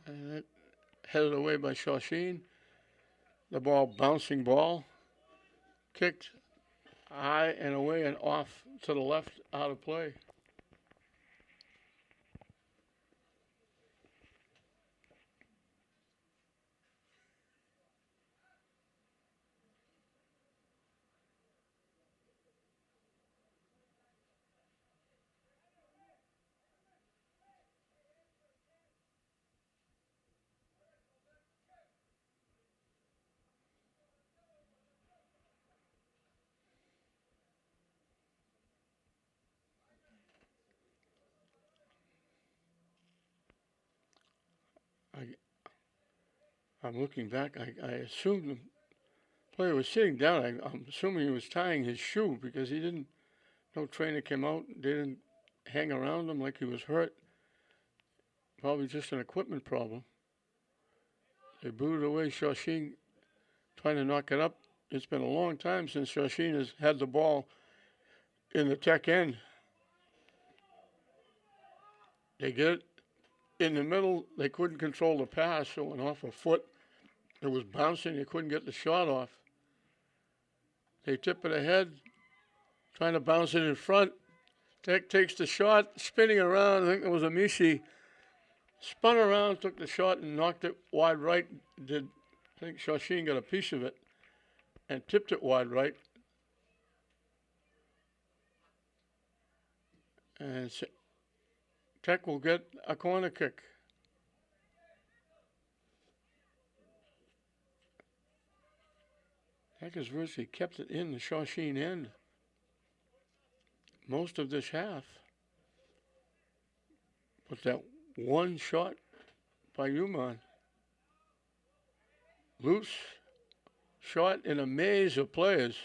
And it headed away by Shawsheen. The ball, bouncing ball, kicked high and away and off to the left, out of play. I'm looking back. I assumed the player was sitting down. I'm assuming he was tying his shoe because he didn't. No trainer came out. They didn't hang around him like he was hurt. Probably just an equipment problem. They booted away Shawsheen, trying to knock it up. It's been a long time since Shawsheen has had the ball in the Tech end. They get it in the middle. They couldn't control the pass, so it went off a foot. It was bouncing. They couldn't get the shot off. They tip it ahead, trying to bounce it in front. Tech takes the shot, spinning around. I think it was Amishi. Spun around, took the shot, and knocked it wide right. I think Shawsheen got a piece of it and tipped it wide right. And Tech will get a corner kick. Tech has virtually kept it in the Shawsheen end most of this half. But that one shot by Uman, loose shot in a maze of players,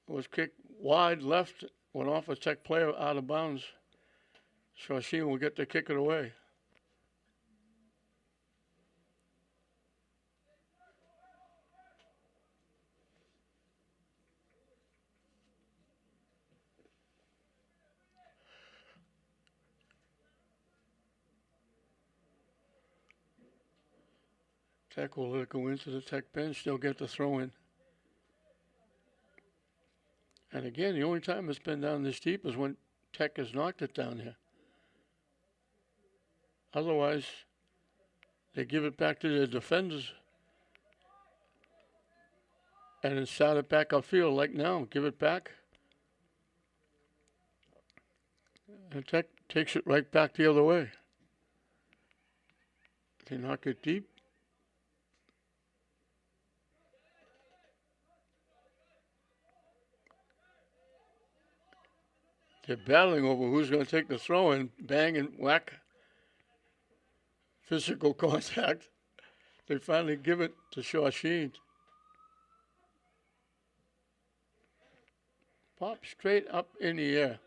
was kicked wide left, went off a Tech player out of bounds. Shawsheen will get to kick it away. Tech will let it go into the Tech bench. They'll get the throw in. And again, the only time it's been down this deep is when Tech has knocked it down here. Otherwise, they give it back to their defenders and then start it back upfield like now. Give it back. And Tech takes it right back the other way. They knock it deep. They're battling over who's going to take the throw and bang and whack. Physical contact. They finally give it to Shawsheen. Pop straight up in the air.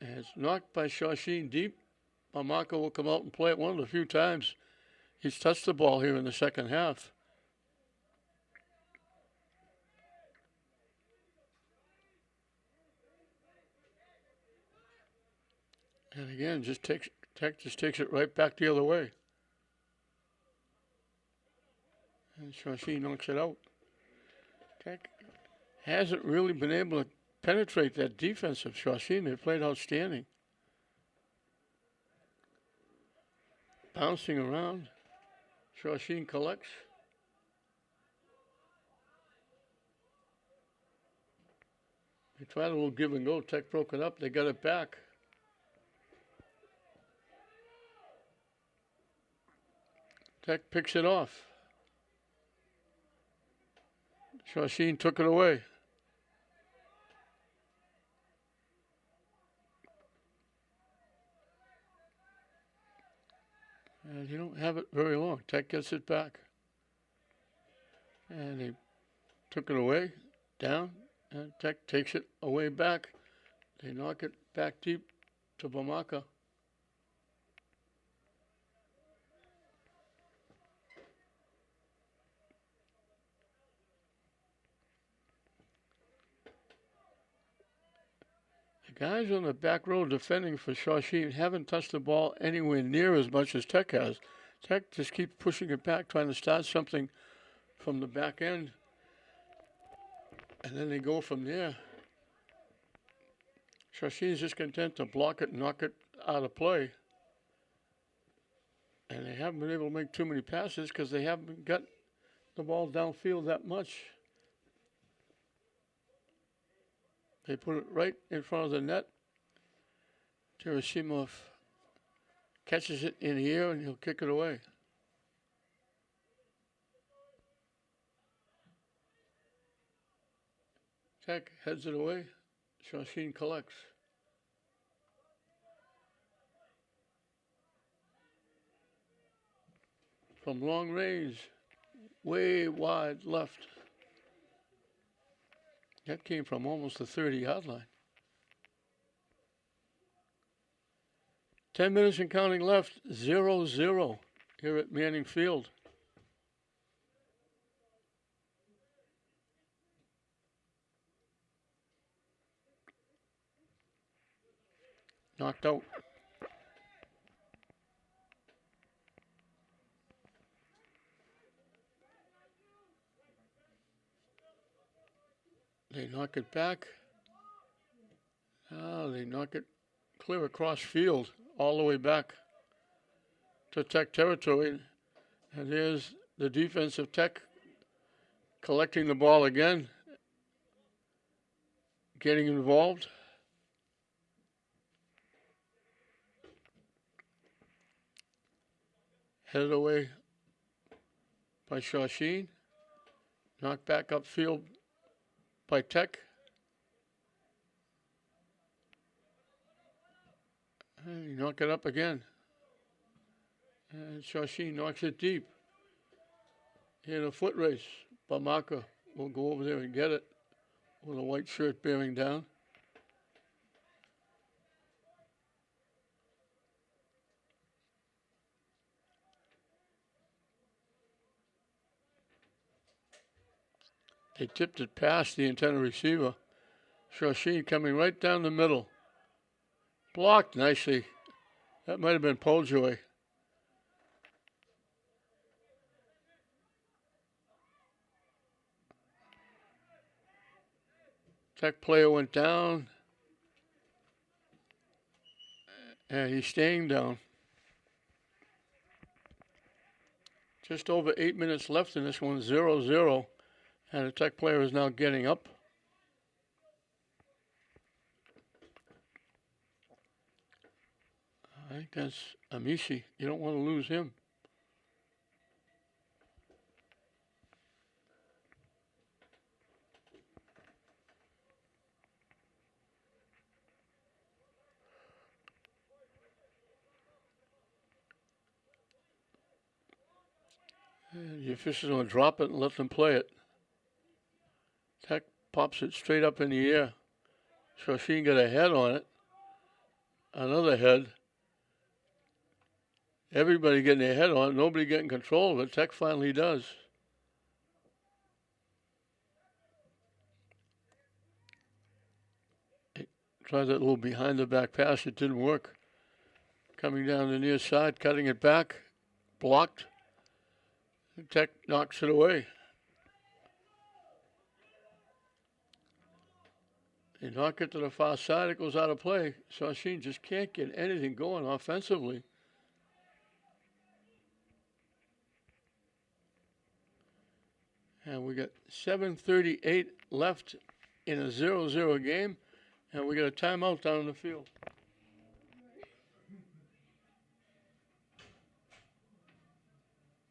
And it's knocked by Shawsheen deep. Marco will come out and play it one of the few times he's touched the ball here in the second half. And again, Tech just takes it right back the other way. And Shawsheen knocks it out. Tech hasn't really been able to penetrate that defense of Shawsheen. They played outstanding. Bouncing around. Shawsheen collects. They tried a little give and go. Tech broke it up. They got it back. Tech picks it off. Shawsheen took it away. And you don't have it very long. Tech gets it back. And they took it away, down, and Tech takes it away back. They knock it back deep to Bamaka. The guys on the back row defending for Shawsheen haven't touched the ball anywhere near as much as Tech has. Tech just keeps pushing it back, trying to start something from the back end. And then they go from there. Shawsheen's just content to block it and knock it out of play. And they haven't been able to make too many passes because they haven't got the ball downfield that much. They put it right in front of the net. Gerasimov catches it in the air and he'll kick it away. Tech heads it away. Shawsheen collects. From long range, way wide left. That came from almost the 30-yard line. 10 minutes and counting left, 0-0 here at Manning Field. Knocked out. They knock it back. They knock it clear across field, all the way back to Tech territory. And there's the defense of Tech collecting the ball again, getting involved. Headed away by Shawsheen. Knocked back upfield by Tech. And you knock it up again. And Shawsheen knocks it deep. In a foot race, Bamaka will go over there and get it with a white shirt bearing down. They tipped it past the intended receiver. Shawsheen coming right down the middle. Blocked nicely. That might have been Poljoy. Tech player went down. And he's staying down. Just over 8 minutes left in this one, 0-0. And the Tech player is now getting up. I think that's Amishi. You don't want to lose him. And the officials will drop it and let them play it. Tech pops it straight up in the air. Shawsheen got a head on it. Another head. Everybody getting their head on it. Nobody getting control of it. Tech finally does. He tried that little behind the back pass. It didn't work. Coming down the near side, cutting it back. Blocked. And Tech knocks it away. They knock it to the far side, it goes out of play. Shawsheen just can't get anything going offensively. And we got 7:38 left in a 0-0 game, and we got a timeout down in the field.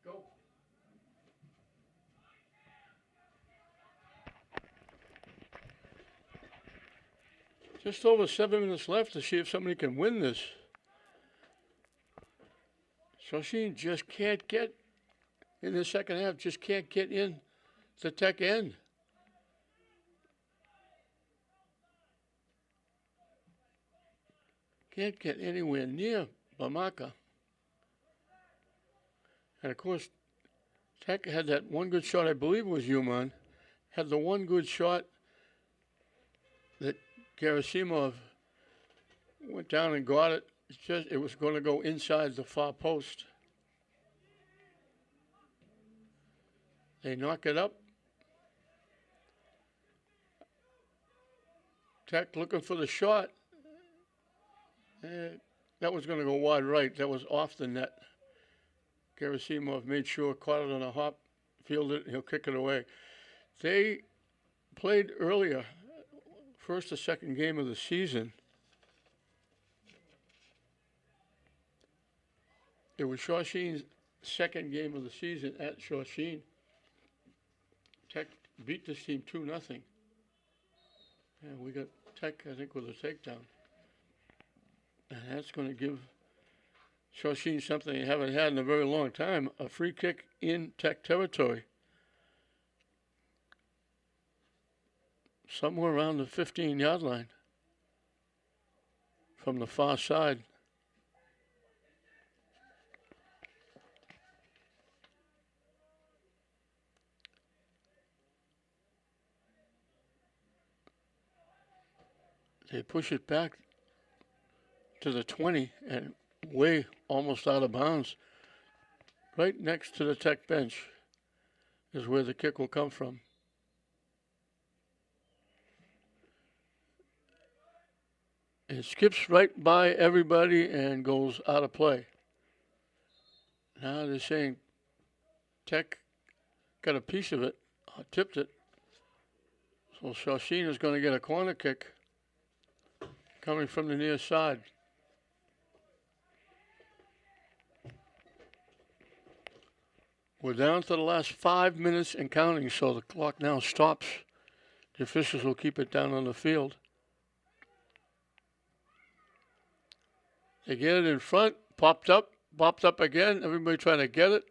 Go. Just over 7 minutes left to see if somebody can win this. Shawsheen just can't get in the second half, just can't get in the Tech end. Can't get anywhere near Bamaka. And of course, Tech had that one good shot, I believe it was Human, had the one good shot that Gerasimov went down and got it. It was going to go inside the far post. They knock it up. Tech looking for the shot. That was going to go wide right. That was off the net. Gerasimov made sure, caught it on a hop, fielded it, he'll kick it away. They played earlier, first or second game of the season. It was Shawsheen's second game of the season at Shawsheen. Tech beat this team 2-0. And we got Tech, I think, with a takedown. And that's going to give Shawsheen something they haven't had in a very long time, a free kick in Tech territory. Somewhere around the 15-yard line from the far side. They push it back to the 20 and way almost out of bounds. Right next to the Tech bench is where the kick will come from. It skips right by everybody and goes out of play. Now they're saying Tech got a piece of it, tipped it. So Shawsheen is going to get a corner kick coming from the near side. We're down to the last 5 minutes and counting, so the clock now stops. The officials will keep it down on the field. They get it in front, popped up again. Everybody trying to get it.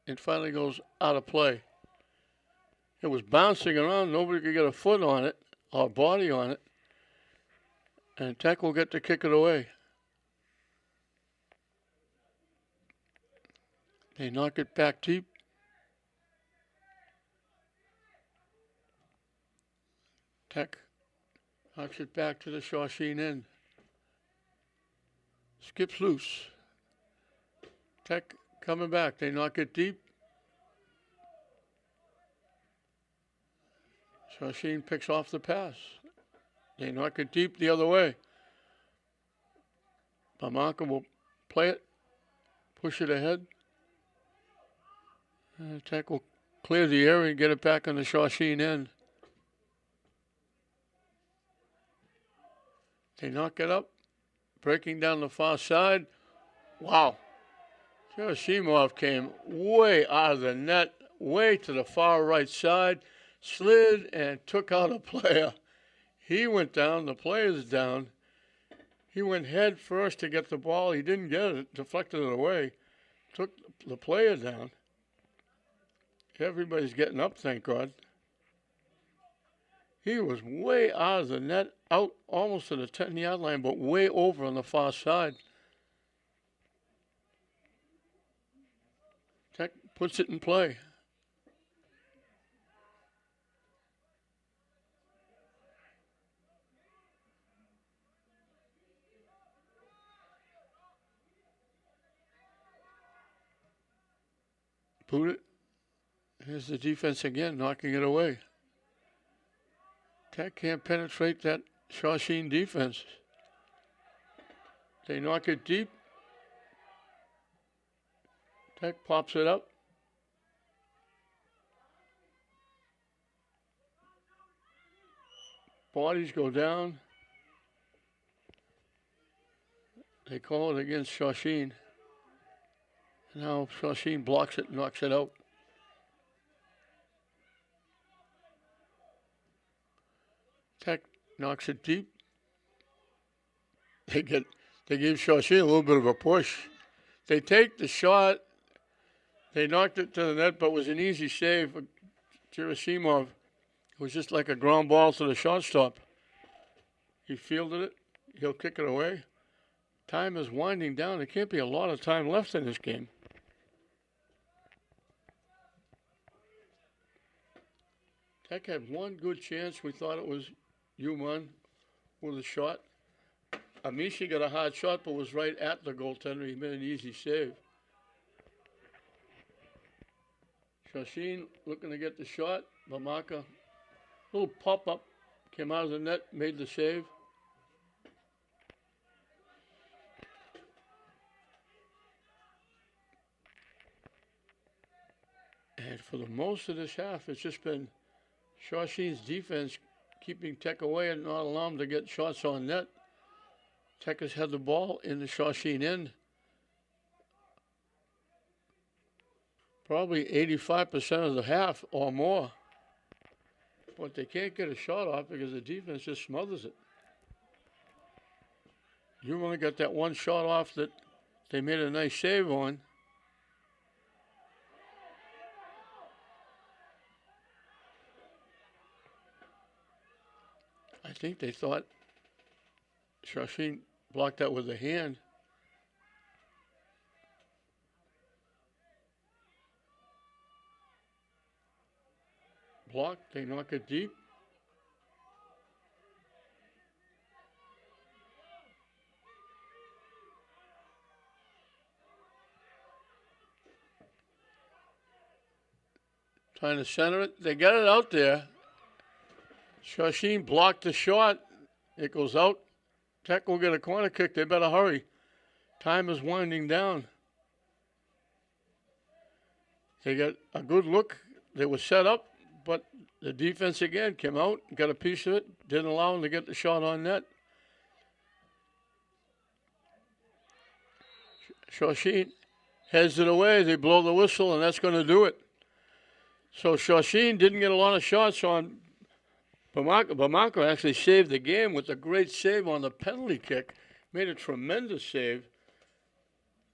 It finally goes out of play. It was bouncing around. Nobody could get a foot on it or body on it. And Tech will get to kick it away. They knock it back deep. Tech knocks it back to the Shawsheen end. Skips loose. Tech coming back. They knock it deep. Shawsheen picks off the pass. They knock it deep the other way. Bamaka will play it, push it ahead. Tech will clear the area and get it back on the Shawsheen end. They knock it up, breaking down the far side. Wow. Gerasimov came way out of the net, way to the far right side, slid and took out a player. He went down, the player's down. He went head first to get the ball. He didn't get it, deflected it away, took the player down. Everybody's getting up, thank God. He was way out of the net, out almost to the 10-yard line, but way over on the far side. Tech puts it in play. Boot it. Here's the defense again, knocking it away. Tech can't penetrate that Shawsheen defense. They knock it deep. Tech pops it up. Bodies go down. They call it against Shawsheen. Now Shawsheen blocks it, knocks it out. Tech knocks it deep. They gave Shawsheen a little bit of a push. They take the shot. They knocked it to the net, but it was an easy save for Gerasimov. It was just like a ground ball to the shortstop. He fielded it. He'll kick it away. Time is winding down. There can't be a lot of time left in this game. Tech had one good chance. We thought it was Uman with a shot. Amishi got a hard shot, but was right at the goaltender. He made an easy save. Shawsheen looking to get the shot. Bamaka, little pop-up, came out of the net, made the save. And for the most of this half, it's just been Shawsheen's defense keeping Tech away and not allowing them to get shots on net. Tech has had the ball in the Shawsheen end. Probably 85% of the half or more. But they can't get a shot off because the defense just smothers it. You only got that one shot off that they made a nice save on. I think they thought Shawsheen blocked that with a hand. Blocked, they knock it deep. Trying to center it. They got it out there. Shawsheen blocked the shot. It goes out. Tech will get a corner kick. They better hurry. Time is winding down. They got a good look. They were set up, but the defense again came out, got a piece of it, didn't allow them to get the shot on net. Shawsheen heads it away. They blow the whistle, and that's going to do it. So Shawsheen didn't get a lot of shots on Bamako actually saved the game with a great save on the penalty kick. Made a tremendous save.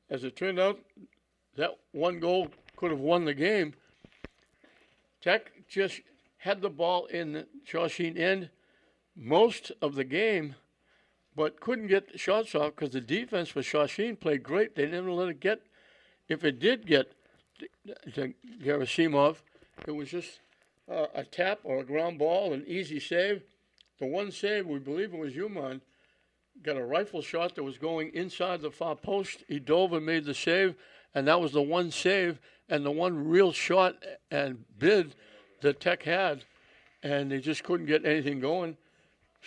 As it turned out, that one goal could have won the game. Tech just had the ball in the Shawsheen end most of the game, but couldn't get the shots off because the defense for Shawsheen played great. They never let it get. If it did get to Gerasimov, it was just a tap or a ground ball, an easy save. The one save, we believe it was Uman, got a rifle shot that was going inside the far post. He dove and made the save, and that was the one save and the one real shot and bid that Tech had, and they just couldn't get anything going.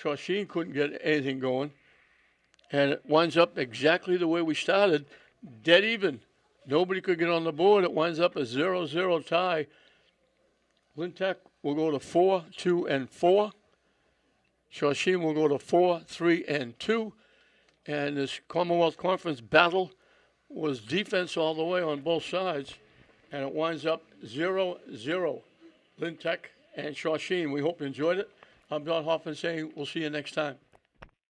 Shawsheen couldn't get anything going, and it winds up exactly the way we started, dead even. Nobody could get on the board. It winds up a 0-0 tie. Lynn Tech will go to 4-2-4. Shawsheen will go to 4-3-2. And this Commonwealth Conference battle was defense all the way on both sides. And it winds up 0-0. Lynn Tech and Shawsheen. We hope you enjoyed it. I'm Don Hoffman saying we'll see you next time.